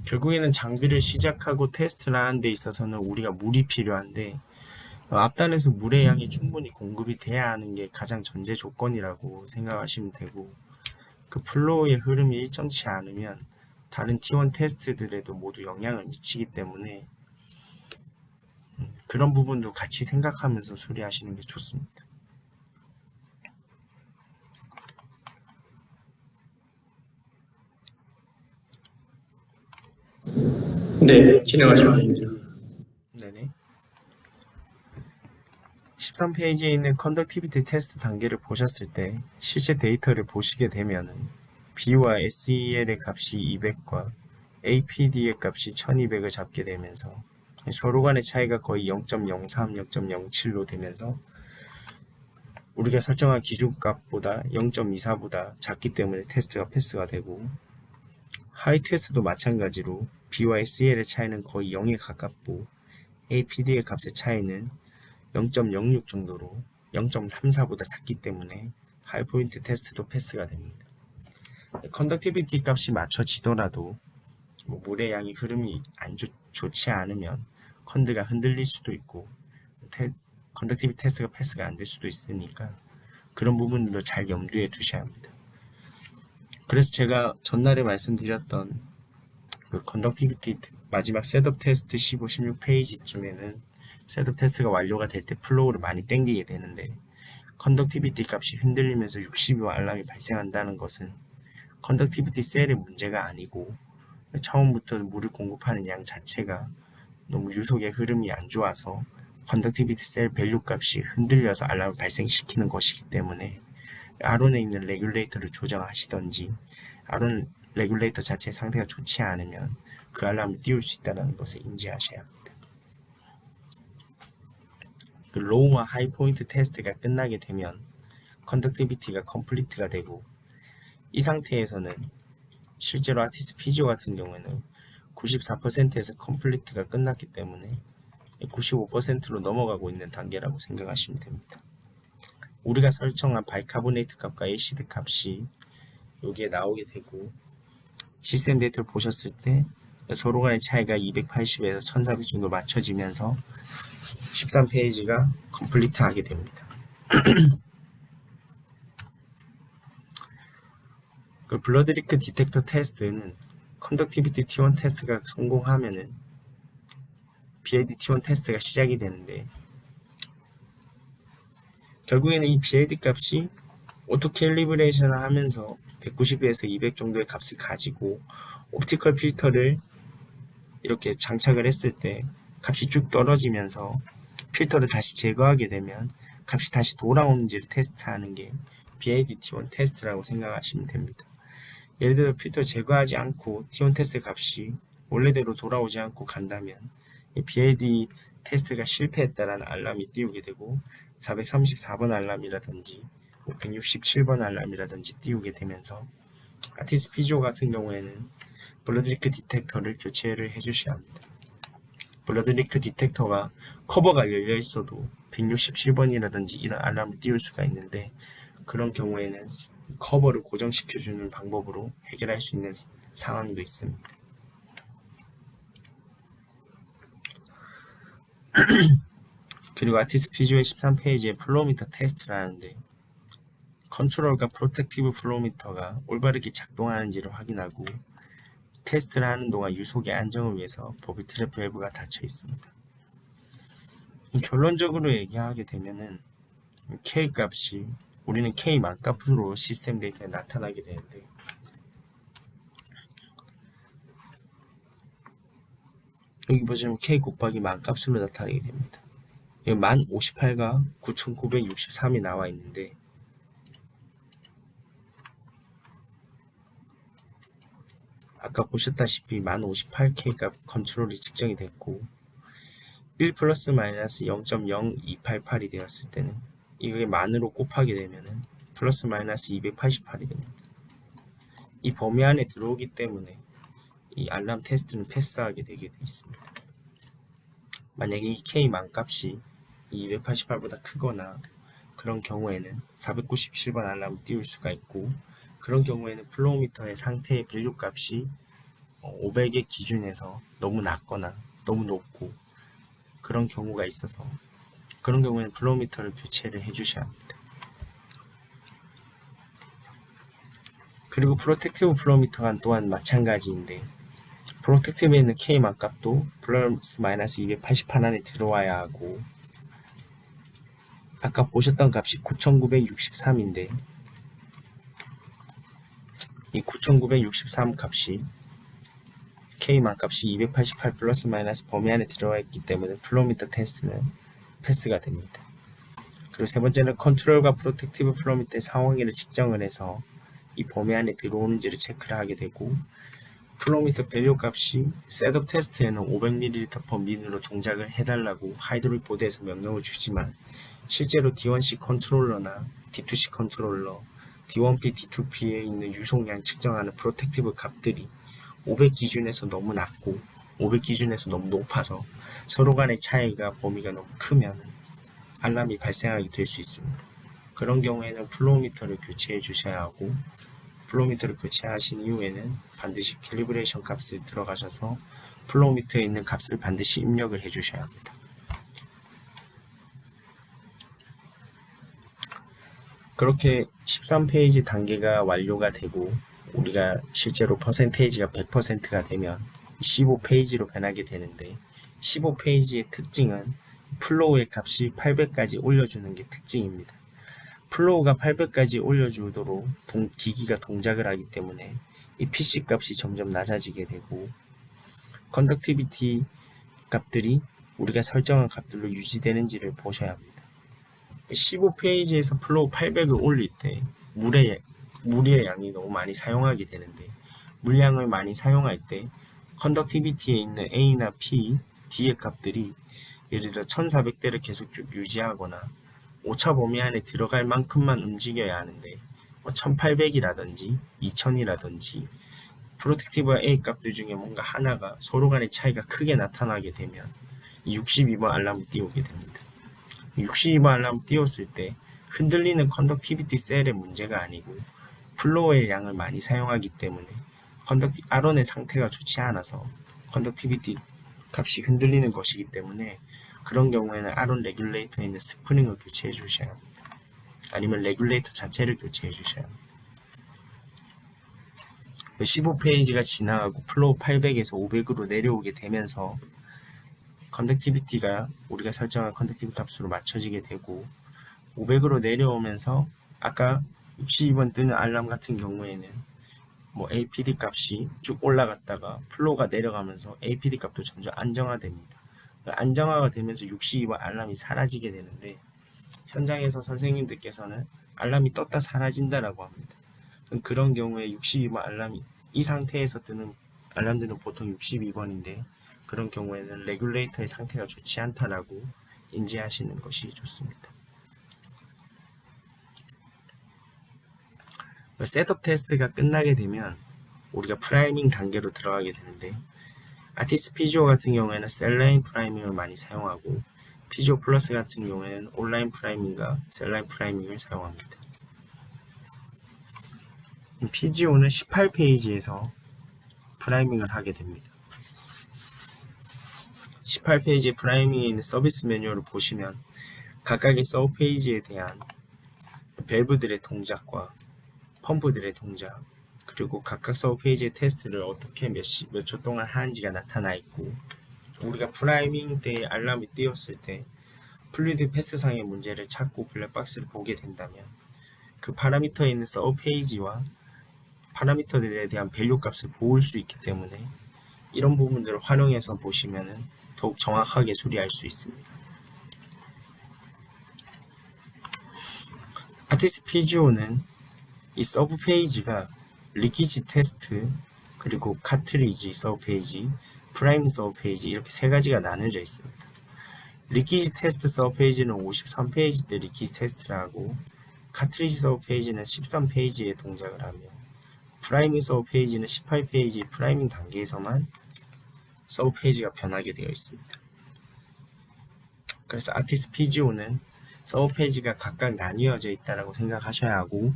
결국에는 장비를 시작하고 테스트를 하는 데 있어서는 우리가 물이 필요한데 앞단에서 물의 양이 충분히 공급이 돼야 하는 게 가장 전제 조건이라고 생각하시면 되고 그 플로우의 흐름이 일정치 않으면 다른 T1 테스트들에도 모두 영향을 미치기 때문에 그런 부분도 같이 생각하면서 수리하시는 게 좋습니다. 네, 진행하시면 됩니다. 네네. 13페이지에 있는 컨덕티비티 테스트 단계를 보셨을 때 실제 데이터를 보시게 되면은 B와 SEL의 값이 200과 APD의 값이 1200을 잡게 되면서 서로 간의 차이가 거의 0.03, 0.07로 되면서 우리가 설정한 기준값보다 0.24보다 작기 때문에 테스트가 패스가 되고 하이 테스트도 마찬가지로 B와 SEL의 차이는 거의 0에 가깝고 APD의 값의 차이는 0.06 정도로 0.34보다 작기 때문에 하이포인트 테스트도 패스가 됩니다. 컨덕티비티 값이 맞춰지더라도 물의 양이 흐름이 좋지 않으면 컨드가 흔들릴 수도 있고 컨덕티비티 테스트가 패스가 안 될 수도 있으니까 그런 부분들도 잘 염두에 두셔야 합니다. 그래서 제가 전날에 말씀드렸던 그 컨덕티비티 마지막 셋업 테스트 15, 16페이지쯤에는 셋업 테스트가 완료가 될 때 플로우를 많이 땡기게 되는데 컨덕티비티 값이 흔들리면서 62와 알람이 발생한다는 것은 컨덕티비티 셀의 문제가 아니고 처음부터 물을 공급하는 양 자체가 너무 유속의 흐름이 안 좋아서 컨덕티비티 셀 밸류 값이 흔들려서 알람을 발생시키는 것이기 때문에 아론에 있는 레귤레이터를 조정하시던지 아론 레귤레이터 자체의 상태가 좋지 않으면 그 알람을 띄울 수 있다는 것을 인지하셔야 합니다. 그 로우와 하이 포인트 테스트가 끝나게 되면 컨덕티비티가 컴플리트가 되고 이 상태에서는 실제로 아티스트 피지오 같은 경우에는 94%에서 컴플리트가 끝났기 때문에 95%로 넘어가고 있는 단계라고 생각하시면 됩니다. 우리가 설정한 바이카보네이트 값과 에이시드 값이 여기에 나오게 되고, 시스템 데이터를 보셨을 때 서로 간의 차이가 280에서 1400 정도 맞춰지면서 13페이지가 컴플리트 하게 됩니다. 그 블러드리크 디텍터 테스트는 컨덕티비티 T1 테스트가 성공하면은 BID T1 테스트가 시작이 되는데, 결국에는 이 BID 값이 오토 캘리브레이션을 하면서 190에서 200 정도의 값을 가지고 옵티컬 필터를 이렇게 장착을 했을 때 값이 쭉 떨어지면서 필터를 다시 제거하게 되면 값이 다시 돌아오는지를 테스트하는 게 BID T1 테스트라고 생각하시면 됩니다. 예를 들어 필터 제거하지 않고 T1 테스트 값이 원래대로 돌아오지 않고 간다면 이 BID 테스트가 실패했다라는 알람이 띄우게 되고 434번 알람이라든지 167번 알람이라든지 띄우게 되면서 아티스트 피지오 같은 경우에는 블러드리크 디텍터를 교체를 해주셔야 합니다. 블러드리크 디텍터가 커버가 열려 있어도 167번이라든지 이런 알람을 띄울 수가 있는데, 그런 경우에는 커버를 고정시켜주는 방법으로 해결할 수 있는 상황도 있습니다. 그리고 아티스트 피지오의 13페이지에 플로우미터 테스트를 하는데, 컨트롤과 프로텍티브 플로우미터가 올바르게 작동하는지를 확인하고 테스트를 하는 동안 유속의 안정을 위해서 버블 트랩 밸브가 닫혀 있습니다. 결론적으로 얘기하게 되면은 K 값이 우리는 K만 값으로 시스템 데이터에 나타나게 되는데, 여기 보시면 K 곱하기 만 값으로 나타나게 됩니다. 여기 1058과 9963이 나와 있는데, 아까 보셨다시피 1058K 값 컨트롤이 측정이 됐고 1 플러스 마이너스 0.0288이 되었을 때는 이게 만으로 곱하게 되면은 플러스 마이너스 288이 됩니다. 이 범위 안에 들어오기 때문에 이 알람 테스트는 패스하게 되게 되어 있습니다. 만약에 이 K만 값이 288보다 크거나 그런 경우에는 497번 알람을 띄울 수가 있고, 그런 경우에는 플로우미터의 상태의 밸류 값이 500의 기준에서 너무 낮거나 너무 높고 그런 경우가 있어서, 그런 경우에는 플로우미터를 교체를 해주셔야 합니다. 그리고 프로텍티브 플로우미터가 또한 마찬가지인데, 프로텍티브에 있는 K만 값도 플러스 마이너스 288 안에 들어와야 하고, 아까 보셨던 값이 9963인데 이 9963 값이 K만 값이 288 플러스 마이너스 범위 안에 들어와 있기 때문에 플로우미터 테스트는 패스가 됩니다. 그리고 세 번째는 컨트롤과 프로텍티브 플로우미터의 상황을 측정을 해서 이 범위 안에 들어오는지를 체크를 하게 되고, 플로우미터 밸류 값이 셋업 테스트에는 500ml/min으로 동작을 해달라고 하이드롤릭 보드에서 명령을 주지만, 실제로 D1C 컨트롤러나 D2C 컨트롤러, D1P, D2P에 있는 유속량 측정하는 프로텍티브 값들이 500 기준에서 너무 낮고 500 기준에서 너무 높아서 서로 간의 차이가 범위가 너무 크면 알람이 발생하게 될 수 있습니다. 그런 경우에는 플로우미터를 교체해 주셔야 하고, 플로우미터를 교체하신 이후에는 반드시 캘리브레이션 값을 들어가셔서 플로우미터에 있는 값을 반드시 입력을 해 주셔야 합니다. 그렇게 13페이지 단계가 완료가 되고 우리가 실제로 퍼센테이지가 100%가 되면 15페이지로 변하게 되는데, 15페이지의 특징은 플로우의 값이 800까지 올려주는 게 특징입니다. 플로우가 800까지 올려주도록 기기가 동작을 하기 때문에 이 PC 값이 점점 낮아지게 되고, 컨덕티비티 값들이 우리가 설정한 값들로 유지되는지를 보셔야 합니다. 15페이지에서 플로우 800을 올릴 때 물의 양이 너무 많이 사용하게 되는데, 물량을 많이 사용할 때 컨덕티비티에 있는 A나 P, D의 값들이 예를 들어 1400대를 계속 쭉 유지하거나 오차 범위 안에 들어갈 만큼만 움직여야 하는데 1800이라든지 2000이라든지 프로텍티브와 A 값들 중에 뭔가 하나가 서로 간의 차이가 크게 나타나게 되면 62번 알람을 띄우게 됩니다. 62번 알람 띄웠을 때 흔들리는 컨덕티비티 셀의 문제가 아니고 플로어의 양을 많이 사용하기 때문에 아론의 상태가 좋지 않아서 컨덕티비티 값이 흔들리는 것이기 때문에 그런 경우에는 아론 레귤레이터에 있는 스프링을 교체해 주셔야 합니다. 아니면 레귤레이터 자체를 교체해 주셔야 합니다. 15페이지가 지나가고 플로우 800에서 500으로 내려오게 되면서 컨덕티비티가 우리가 설정한 컨덕티비티 값으로 맞춰지게 되고 500으로 내려오면서 아까 62번 뜨는 알람 같은 경우에는 APD 값이 쭉 올라갔다가 플로우가 내려가면서 APD 값도 점점 안정화됩니다. 안정화가 되면서 62번 알람이 사라지게 되는데 현장에서 선생님들께서는 알람이 떴다 사라진다라고 합니다. 그런 경우에 62번 알람이 이 상태에서 뜨는 알람들은 보통 62번인데 그런 경우에는 레귤레이터의 상태가 좋지 않다라고 인지하시는 것이 좋습니다. 셋업 테스트가 끝나게 되면 우리가 프라이밍 단계로 들어가게 되는데 아티스트 피지오 같은 경우에는 셀라인 프라이밍을 많이 사용하고 피지오 플러스 같은 경우에는 온라인 프라이밍과 셀라인 프라이밍을 사용합니다. 피지오는 18페이지에서 프라이밍을 하게 됩니다. 18페이지에 프라이밍에 있는 서비스 매뉴얼을 보시면 각각의 서브 페이지에 대한 밸브들의 동작과 펌프들의 동작 그리고 각각 서브 페이지의 테스트를 어떻게 몇 초 동안 하는지가 나타나 있고 우리가 프라이밍 때 알람이 띄었을 때 플루이드 패스상의 문제를 찾고 블랙박스를 보게 된다면 그 파라미터에 있는 서브 페이지와 파라미터들에 대한 밸류 값을 보일 수 있기 때문에 이런 부분들을 활용해서 보시면 더욱 정확하게 수리할 수 있습니다. 아티스트 피지오는 이 서브 페이지가 리키지 테스트 그리고 카트리지 서브 페이지, 프라임 서브 페이지 이렇게 세 가지가 나눠져 있습니다. 리키지 테스트 서브 페이지는 53페이지 때 리키지 테스트를 하고 카트리지 서브 페이지는 13페이지에 동작을 하며 프라이밍 서브 페이지는 18페이지 프라이밍 단계에서만 서브 페이지가 변하게 되어 있습니다. 그래서 아티스트 피지오는 서브 페이지가 각각 나뉘어져 있다고 생각하셔야 하고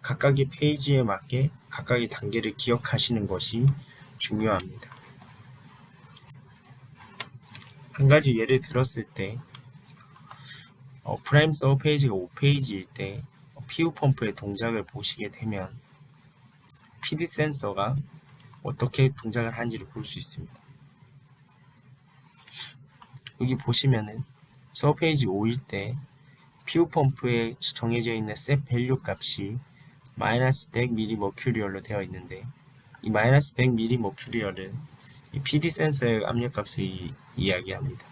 각각의 페이지에 맞게 각각의 단계를 기억하시는 것이 중요합니다. 한 가지 예를 들었을 때 프라임 서브 페이지가 5페이지일 때 PU 펌프의 동작을 보시게 되면 PD 센서가 어떻게 동작을 하는지를 볼 수 있습니다. 여기 보시면은 서브 페이지 5일 때 PU 펌프에 정해져 있는 셋 밸류 값이 마이너스 100mM으로 되어 있는데 이 마이너스 100mM은 이 PD 센서의 압력값을 이야기합니다.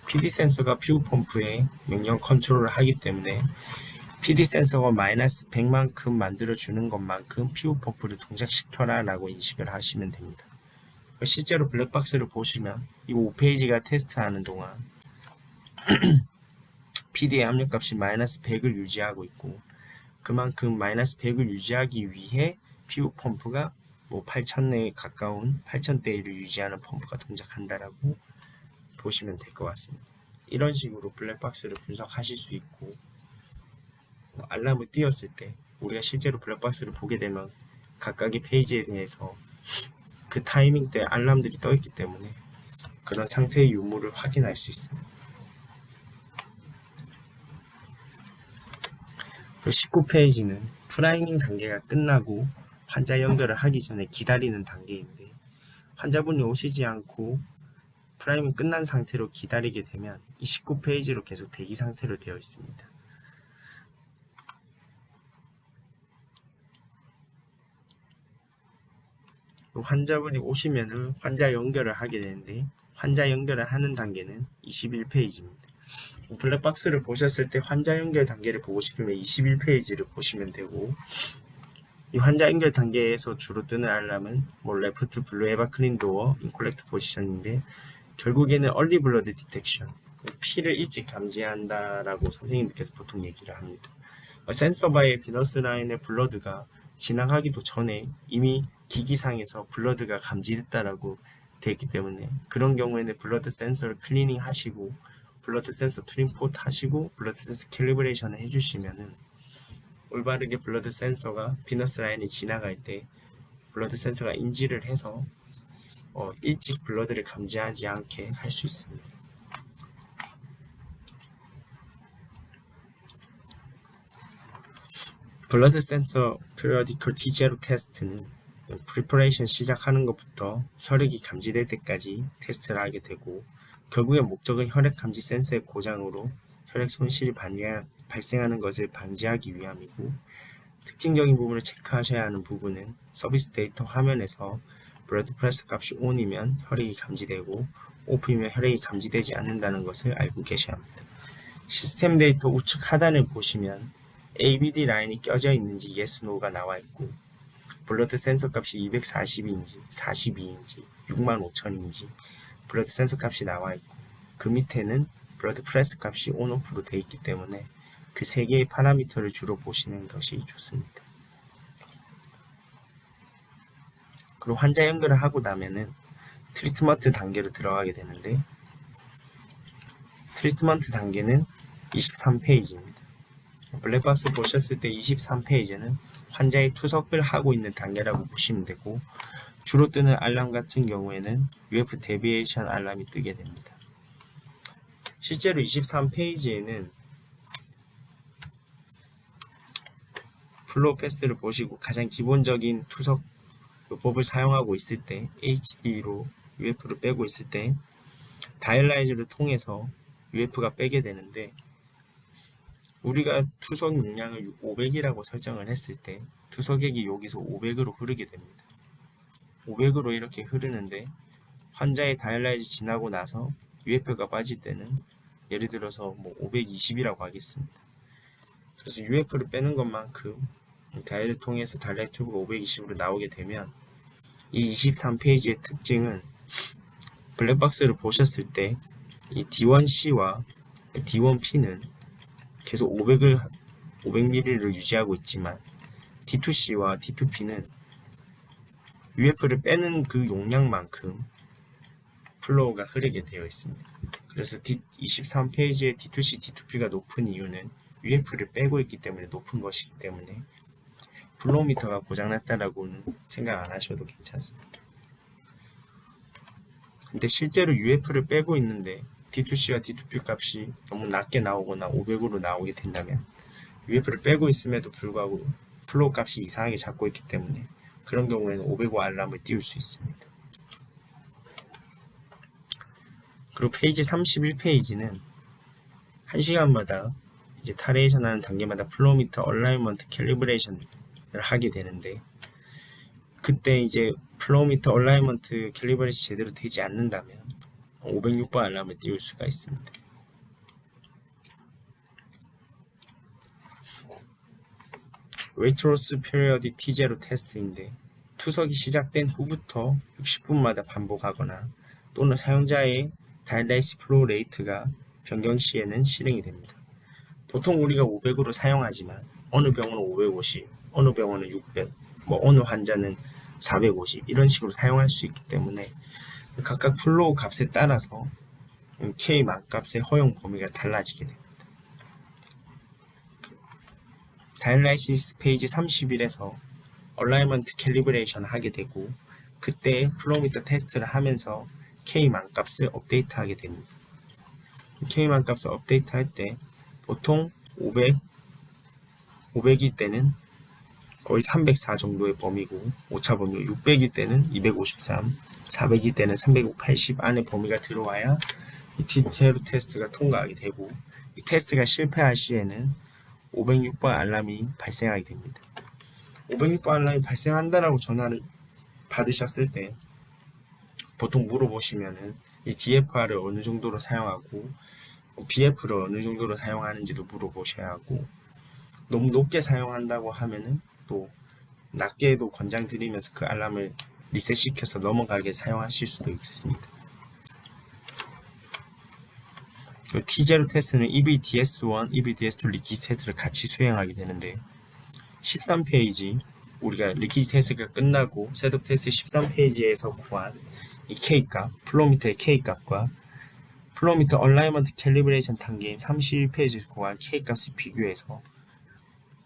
PD 센서가 PU 펌프에 명령 컨트롤을 하기 때문에 PD 센서가 마이너스 100만큼 만들어주는 것만큼 PU 펌프를 동작시켜라 라고 인식을 하시면 됩니다. 실제로 블랙박스를 보시면 이 5페이지가 테스트하는 동안 PD의 압력값이 마이너스 100을 유지하고 있고 그만큼 마이너스 100을 유지하기 위해 PU 펌프가 8000대에 가까운 8000대를 유지하는 펌프가 동작한다라고 보시면 될 것 같습니다. 이런 식으로 블랙박스를 분석하실 수 있고 알람을 띄웠을 때 우리가 실제로 블랙박스를 보게 되면 각각의 페이지에 대해서 그 타이밍 때 알람들이 떠 있기 때문에 그런 상태의 유무를 확인할 수 있습니다. 그리고 19페이지는 프라이밍 단계가 끝나고 환자 연결을 하기 전에 기다리는 단계인데 환자분이 오시지 않고 프라이밍 끝난 상태로 기다리게 되면 이 19페이지로 계속 대기 상태로 되어 있습니다. 환자분이 오시면은 환자 연결을 하게 되는데 환자 연결을 하는 단계는 21페이지입니다. 블랙박스를 보셨을 때 환자 연결 단계를 보고 싶으면 21페이지를 보시면 되고 이 환자 연결 단계에서 주로 뜨는 알람은 레프트 블루 에바 클린 도어 인콜렉트 포지션인데 결국에는 얼리 블러드 디텍션 피를 일찍 감지한다라고 선생님들께서 보통 얘기를 합니다. 센서 바의 비너스 라인의 블러드가 지나가기도 전에 이미 기기상에서 블러드가 감지됐다라고 되어 있기 때문에 그런 경우에는 블러드 센서를 클리닝 하시고 블러드 센서 트림포트 하시고 블러드 센서 캘리브레이션을 해주시면은 올바르게 블러드 센서가 비너스 라인이 지나갈 때 블러드 센서가 인지를 해서 일찍 블러드를 감지하지 않게 할 수 있습니다. 블러드 센서 periodical T0 테스트는 프리퍼레이션 시작하는 것부터 혈액이 감지될 때까지 테스트를 하게 되고 결국의 목적은 혈액 감지 센서의 고장으로 혈액 손실이 발생하는 것을 방지하기 위함이고 특징적인 부분을 체크하셔야 하는 부분은 서비스 데이터 화면에서 블러드 프레스 값이 ON이면 혈액이 감지되고 OFF이면 혈액이 감지되지 않는다는 것을 알고 계셔야 합니다. 시스템 데이터 우측 하단을 보시면 ABD 라인이 껴져 있는지 yes, no가 나와 있고 블러드 센서 값이 240인지 42인지 65,000인지 블러드 센서 값이 나와 있고 그 밑에는 블러드 프레스 값이 on, off로 되어 있기 때문에 그 세 개의 파라미터를 주로 보시는 것이 좋습니다. 그리고 환자 연결을 하고 나면은 트리트먼트 단계로 들어가게 되는데 트리트먼트 단계는 23페이지입니다. 블랙박스 보셨을 때 23페이지는 환자의 투석을 하고 있는 단계라고 보시면 되고 주로 뜨는 알람 같은 경우에는 UF 데비에이션 알람이 뜨게 됩니다. 실제로 23페이지에는 플로우 패스를 보시고 가장 기본적인 투석 요법을 사용하고 있을 때 HD로 UF를 빼고 있을 때 다이얼라이즈를 통해서 UF가 빼게 되는데 우리가 투석 용량을 500이라고 설정을 했을 때 투석액이 여기서 500으로 흐르게 됩니다. 500으로 이렇게 흐르는데 환자의 다이얼라이즈 지나고 나서 UF가 빠질 때는 예를 들어서 520이라고 하겠습니다. 그래서 UF를 빼는 것만큼 다이얼을 통해서 다이얼 튜브가 520으로 나오게 되면 이 23페이지의 특징은 블랙박스를 보셨을 때 이 D1C와 D1P는 계속 500ml를 유지하고 있지만 D2C와 D2P는 UF를 빼는 그 용량만큼 플로우가 흐르게 되어 있습니다. 그래서 23페이지의 D2C, D2P가 높은 이유는 UF를 빼고 있기 때문에 높은 것이기 때문에 플로우미터가 고장났다라고는 생각 안 하셔도 괜찮습니다. 근데 실제로 UF를 빼고 있는데 D2C와 D2P 값이 너무 낮게 나오거나 500으로 나오게 된다면 UF를 빼고 있음에도 불구하고 플로우 값이 이상하게 잡고 있기 때문에 그런 경우에는 505 알람을 띄울 수 있습니다. 그리고 페이지 31페이지는 1시간마다 이제 타레이션 하는 단계마다 플로우미터 얼라이먼트 캘리브레이션을 하게 되는데 그때 이제 플로우미터 얼라이먼트 캘리브레이션이 제대로 되지 않는다면 506번 알람을 띄울 수가 있습니다. 웨이트로스 피리어딕 T0 테스트인데 투석이 시작된 후부터 60분마다 반복하거나 또는 사용자의 다이얼라이스 플로우 레이트가 변경 시에는 실행이 됩니다. 보통 우리가 500으로 사용하지만 어느 병원은 550, 어느 병원은 600, 어느 환자는 450 이런 식으로 사용할 수 있기 때문에 각각 플로우 값에 따라서 K만 값의 허용 범위가 달라지게 됩니다. 다이얼라이시스 페이지 31에서 얼라이먼트 캘리브레이션 하게 되고 그때 플로우미터 테스트를 하면서 K만 값을 업데이트하게 됩니다. K만 값을 업데이트할 때 보통 500일 때는 거의 304 정도의 범위고 오차 범위, 600일 때는 253, 400일 때는 380 안에 범위가 들어와야 이 T0 테스트가 통과하게 되고 이 테스트가 실패할 시에는 506번 알람이 발생하게 됩니다. 506번 알람이 발생한다라고 전화를 받으셨을 때 보통 물어보시면은 이 DFR을 어느 정도로 사용하고 BF를 어느 정도로 사용하는지도 물어보셔야 하고 너무 높게 사용한다고 하면은 또 낮게도 권장드리면서 그 알람을 리셋시켜서 넘어가게 사용하실 수도 있습니다. T0 테스트는 EVDS1, EVDS2 리키스 테스트를 같이 수행하게 되는데 13페이지 우리가 리퀴지 테스트가 끝나고 셋업 테스트 13페이지에서 구한 이 K값, 플로미터의 K값과 플로미터 얼라이먼트 캘리브레이션 단계인 31페이지에서 구한 K값을 비교해서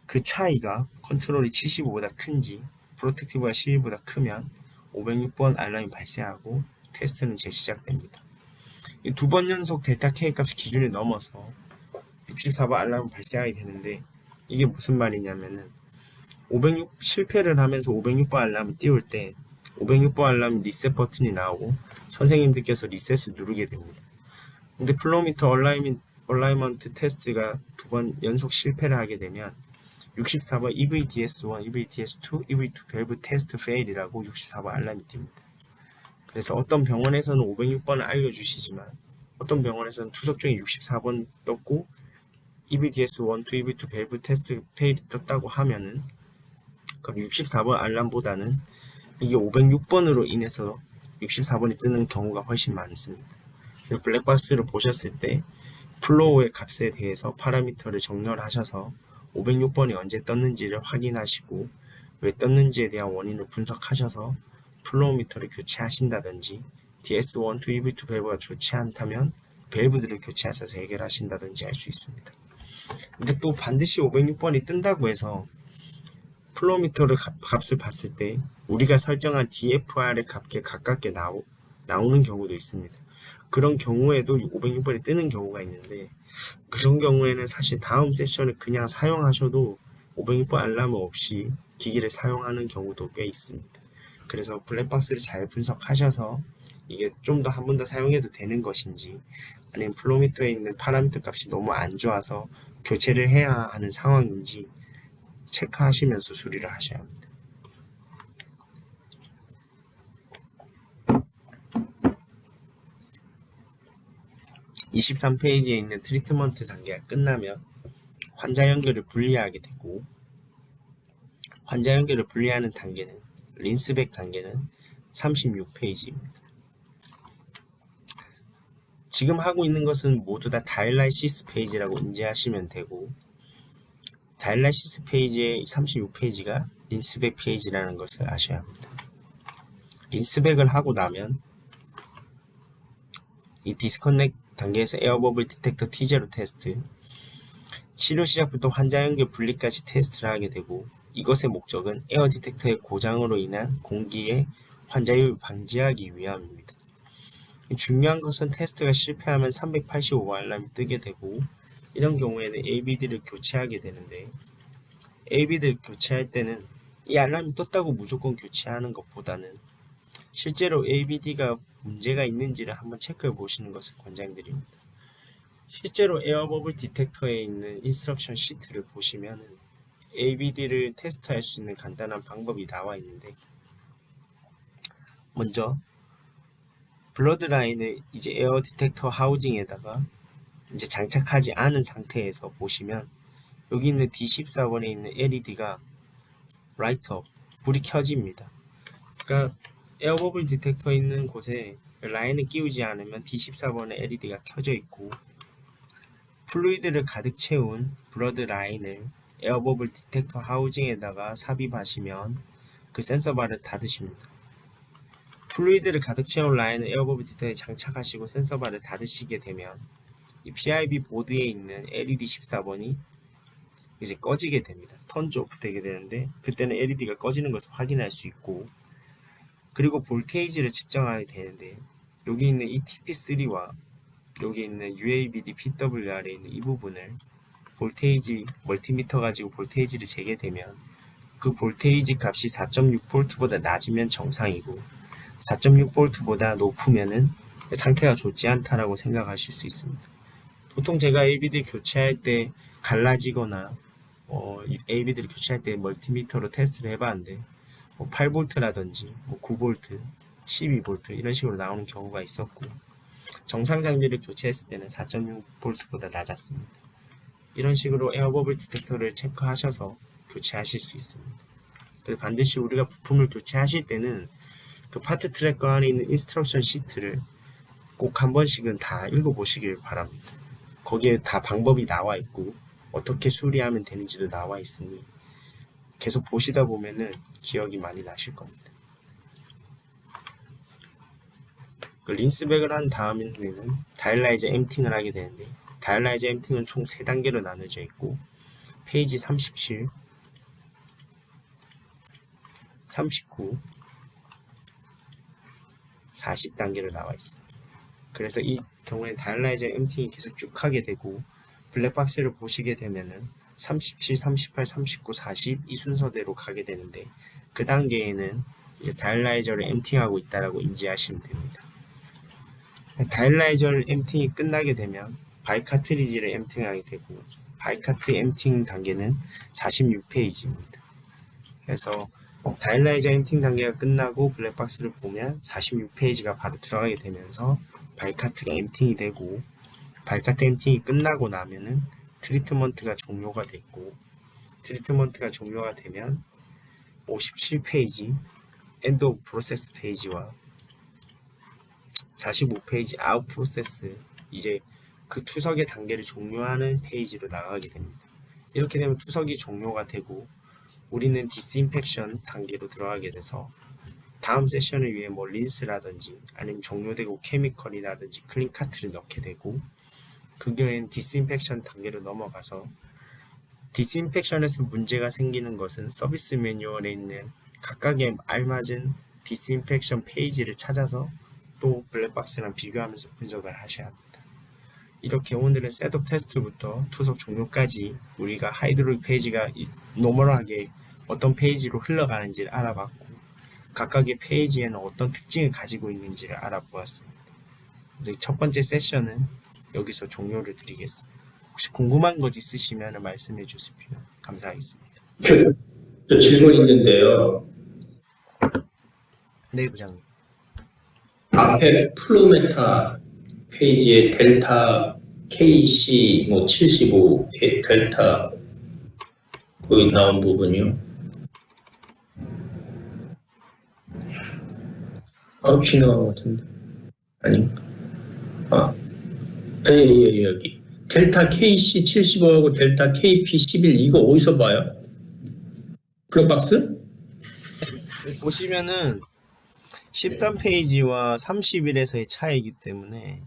그 차이가 컨트롤이 75보다 큰지 프로텍티브가 12보다 크면 506번 알람이 발생하고 테스트는 재시작됩니다. 이 두 번 연속 델타 K값이 기준을 넘어서 64번 알람이 발생하게 되는데 이게 무슨 말이냐면은 506 실패를 하면서 506번 알람을 띄울 때 506번 알람 리셋 버튼이 나오고 선생님들께서 리셋을 누르게 됩니다. 근데 플로미터 얼라이먼트 테스트가 두 번 연속 실패를 하게 되면 64번 EVDS1, EVDS2, EV2 밸브 테스트 페일이라고 64번 알람이 띱니다. 그래서 어떤 병원에서는 506번을 알려주시지만 어떤 병원에서는 투석 중에 64번 떴고 EVDS1, 2, EV2 밸브 테스트 페일이 떴다고 하면은 그럼 64번 알람보다는 이게 506번으로 인해서 64번이 뜨는 경우가 훨씬 많습니다. 그래서 블랙박스를 보셨을 때 플로우의 값에 대해서 파라미터를 정렬하셔서 506번이 언제 떴는지를 확인하시고 왜 떴는지에 대한 원인을 분석하셔서 플로우미터를 교체하신다든지 DS1, 2, EV2 밸브가 좋지 않다면 밸브들을 교체하셔서 해결하신다든지 할 수 있습니다. 근데 또 반드시 506번이 뜬다고 해서 플로우미터를 값을 봤을 때 우리가 설정한 DFR의 값에 가깝게 나오는 경우도 있습니다. 그런 경우에도 506번이 뜨는 경우가 있는데 그런 경우에는 사실 다음 세션을 그냥 사용하셔도 506번 알람 없이 기기를 사용하는 경우도 꽤 있습니다. 그래서 블랙박스를 잘 분석하셔서 이게 좀 더 한 번 더 사용해도 되는 것인지 아니면 플로미터에 있는 파라미터 값이 너무 안 좋아서 교체를 해야 하는 상황인지 체크하시면서 수리를 하셔야 합니다. (23페이지에) 있는 트리트먼트 단계가 끝나면 환자 연결을 분리하게 되고 환자 연결을 분리하는 단계는 린스백 단계는 36페이지입니다. 지금 하고 있는 것은 모두 다 다이알라이시스 페이지라고 인지하시면 되고 다이알라이시스 페이지의 36페이지가 린스백 페이지라는 것을 아셔야 합니다. 린스백을 하고 나면 이 디스커넥트 단계에서 에어버블 디텍터 T0 테스트 치료 시작부터 환자 연결 분리까지 테스트를 하게 되고 이것의 목적은 에어 디텍터의 고장으로 인한 공기의 환자 유입을 방지하기 위함입니다. 중요한 것은 테스트가 실패하면 385번 알람이 뜨게 되고 이런 경우에는 ABD를 교체하게 되는데 ABD를 교체할 때는 이 알람이 떴다고 무조건 교체하는 것보다는 실제로 ABD가 문제가 있는지를 한번 체크해 보시는 것을 권장드립니다. 실제로 에어버블 디텍터에 있는 인스트럭션 시트를 보시면은 ABD를 테스트할 수 있는 간단한 방법이 나와 있는데 먼저 블러드라인을 이제 에어 디텍터 하우징에다가 이제 장착하지 않은 상태에서 보시면 여기 있는 D14번에 있는 LED가 라이트업 불이 켜집니다. 그러니까 에어버블 디텍터 있는 곳에 라인을 끼우지 않으면 D14번의 LED가 켜져 있고 플루이드를 가득 채운 블러드 라인을 에어버블 디텍터 하우징에다가 삽입하시면 그 센서바를 닫으십니다. 플루이드를 가득 채운 라인을 에어버블 디텍터에 장착하시고 센서바를 닫으시게 되면 이 PIB 보드에 있는 LED 14번이 이제 꺼지게 됩니다. 턴즈 오프 되게 되는데 그때는 LED가 꺼지는 것을 확인할 수 있고 그리고 볼테이지를 측정하게 되는데 여기 있는 ETP3와 여기 있는 UABD PWR에 있는 이 부분을 볼테이지 멀티미터 가지고 볼테이지를 재게 되면 그 볼테이지 값이 4.6V보다 낮으면 정상이고 4.6V보다 높으면은 상태가 좋지 않다라고 생각하실 수 있습니다. 보통 제가 ABD 교체할 때 갈라지거나 ABD를 교체할 때 멀티미터로 테스트를 해봤는데 8V라든지 9V, 12V 이런 식으로 나오는 경우가 있었고 정상 장비를 교체했을 때는 4.6V보다 낮았습니다. 이런 식으로 에어버블 디텍터를 체크하셔서 교체하실 수 있습니다. 그래서 반드시 우리가 부품을 교체하실 때는 그 파트 트래커 안에 있는 인스트럭션 시트를 꼭 한 번씩은 다 읽어보시길 바랍니다. 거기에 다 방법이 나와 있고 어떻게 수리하면 되는지도 나와 있으니 계속 보시다 보면은 기억이 많이 나실 겁니다. 그 린스백을 한 다음에는 다이얼라이저 엠팅을 하게 되는데, 다이얼라이저 엠팅은 총 3단계로 나눠져 있고 페이지 37, 39, 40단계로 나와 있습니다. 그래서 이 경우에 다이얼라이저 엠팅이 계속 쭉 하게 되고, 블랙박스를 보시게 되면은 37, 38, 39, 40 이 순서대로 가게 되는데, 그 단계에는 이제 다이얼라이저를 엠팅하고 있다라고 인지하시면 됩니다. 다이얼라이저 엠팅이 끝나게 되면 바이 카트리지를 엠팅하게 되고, 바이 카트 엠팅 단계는 46페이지입니다. 그래서 다이얼라이저 엠팅 단계가 끝나고 블랙박스를 보면 46페이지가 바로 들어가게 되면서 바이 카트가 엠팅이 되고, 바이 카트 엠팅이 끝나고 나면은 트리트먼트가 종료가 됐고, 트리트먼트가 종료가 되면 57페이지 엔드 오브 프로세스 페이지와 45페이지 아웃 프로세스, 이제 그 투석의 단계를 종료하는 페이지로 나가게 됩니다. 이렇게 되면 투석이 종료가 되고 우리는 디스인펙션 단계로 들어가게 돼서 다음 세션을 위해 뭐 린스라든지 아니면 종료되고 케미컬이라든지 클린 카트를 넣게 되고, 그 경우에는 디스인펙션 단계로 넘어가서, 디스인펙션에서 문제가 생기는 것은 서비스 매뉴얼에 있는 각각에 알맞은 디스인펙션 페이지를 찾아서 또 블랙박스랑 비교하면서 분석을 하셔야 합니다. 이렇게 오늘은 셋업 테스트부터 투석 종료까지 우리가 하이드롤 페이지가 노멀하게 어떤 페이지로 흘러가는지를 알아봤고, 각각의 페이지에는 어떤 특징을 가지고 있는지를 알아보았습니다. 이제 첫 번째 세션은 여기서 종료를 드리겠습니다. 혹시 궁금한 것 있으시면 말씀해 주시면 감사하겠습니다. 저 질문 있는데요. 네, 부장님. 앞에 플로메타 페이지에 델타 KC 뭐 75 델타 거기 나온 부분이요. 지나간 것 같은데. 아닌가? 여기. 델타 KC 75하고 델타 KP 11 이거 어디서 봐요? 블랙박스? 보시면은 13페이지와 31에서의 차이이기 때문에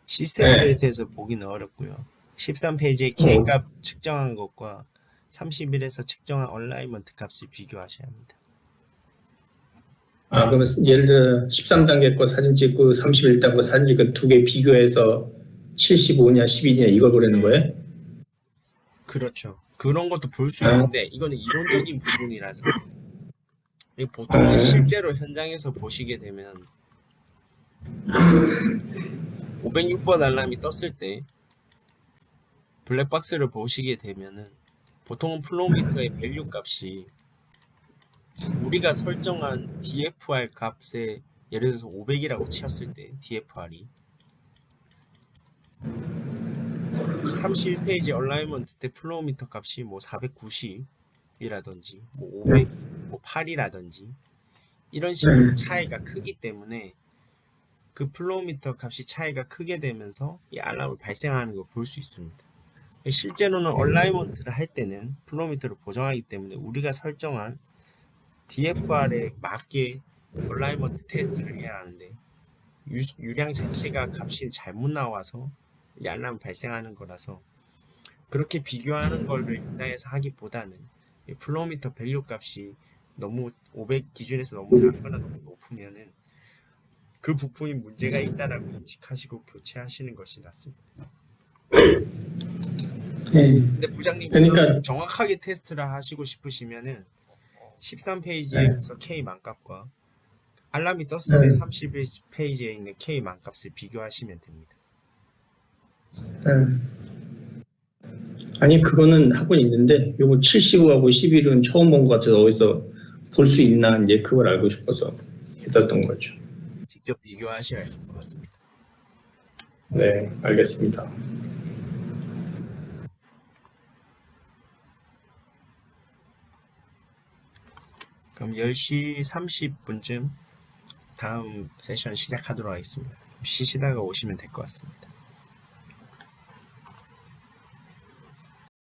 시스템 데이터에서 보기는 어렵고요. 13페이지의 K값 측정한 것과 31에서 측정한 얼라이먼트 값을 비교하셔야 합니다. 그러면 예를 들어 13단계 거 사진 찍고 31단계 거 사진 찍고 두 개 비교해서 75냐 12냐 이걸 보라는 거예요? 그렇죠. 그런 것도 볼 수 있는데 이거는 이론적인 부분이라서, 보통 실제로 현장에서 보시게 되면 506번 알람이 떴을 때 블랙박스를 보시게 되면은 보통은 플로우미터의 밸류 값이 우리가 설정한 DFR 값에, 예를 들어서 500이라고 치었을 때 DFR이 이 31페이지 얼라이먼트 때 플로우미터 값이 뭐 490이라든지 뭐 500, 뭐 8이라든지 이런 식으로 차이가 크기 때문에 그 플로우미터 값이 차이가 크게 되면서 이 알람을 발생하는 걸 볼 수 있습니다. 실제로는 얼라이먼트를 할 때는 플로우미터를 보정하기 때문에 우리가 설정한 DFR에 맞게 얼라이먼트 테스트를 해야 하는데, 유량 자체가 값이 잘못 나와서 이 알람 발생하는 거라서 그렇게 비교하는 거를 현장에서 하기보다는 플로우미터 밸류 값이 너무 500 기준에서 너무 낮거나 너무 높으면은 그 부품이 문제가 있다라고 인식하시고 교체하시는 것이 낫습니다. 근데 부장님처럼 그러니까 정확하게 테스트를 하시고 싶으시면은 13페이지에 가서 K 만값과 알람이 떴을 때 30페이지에 있는 K 만값을 비교하시면 됩니다. 아니 그거는 하고 있는데 요거 75하고 11은 처음 본 것 같아서 어디서 볼 수 있나 이제 그걸 알고 싶어서 했었던 거죠. 직접 비교하셔야 할 것 같습니다. 네, 알겠습니다. 그럼 10시 30분쯤 다음 세션 시작하도록 하겠습니다. 쉬시다가 오시면 될 것 같습니다.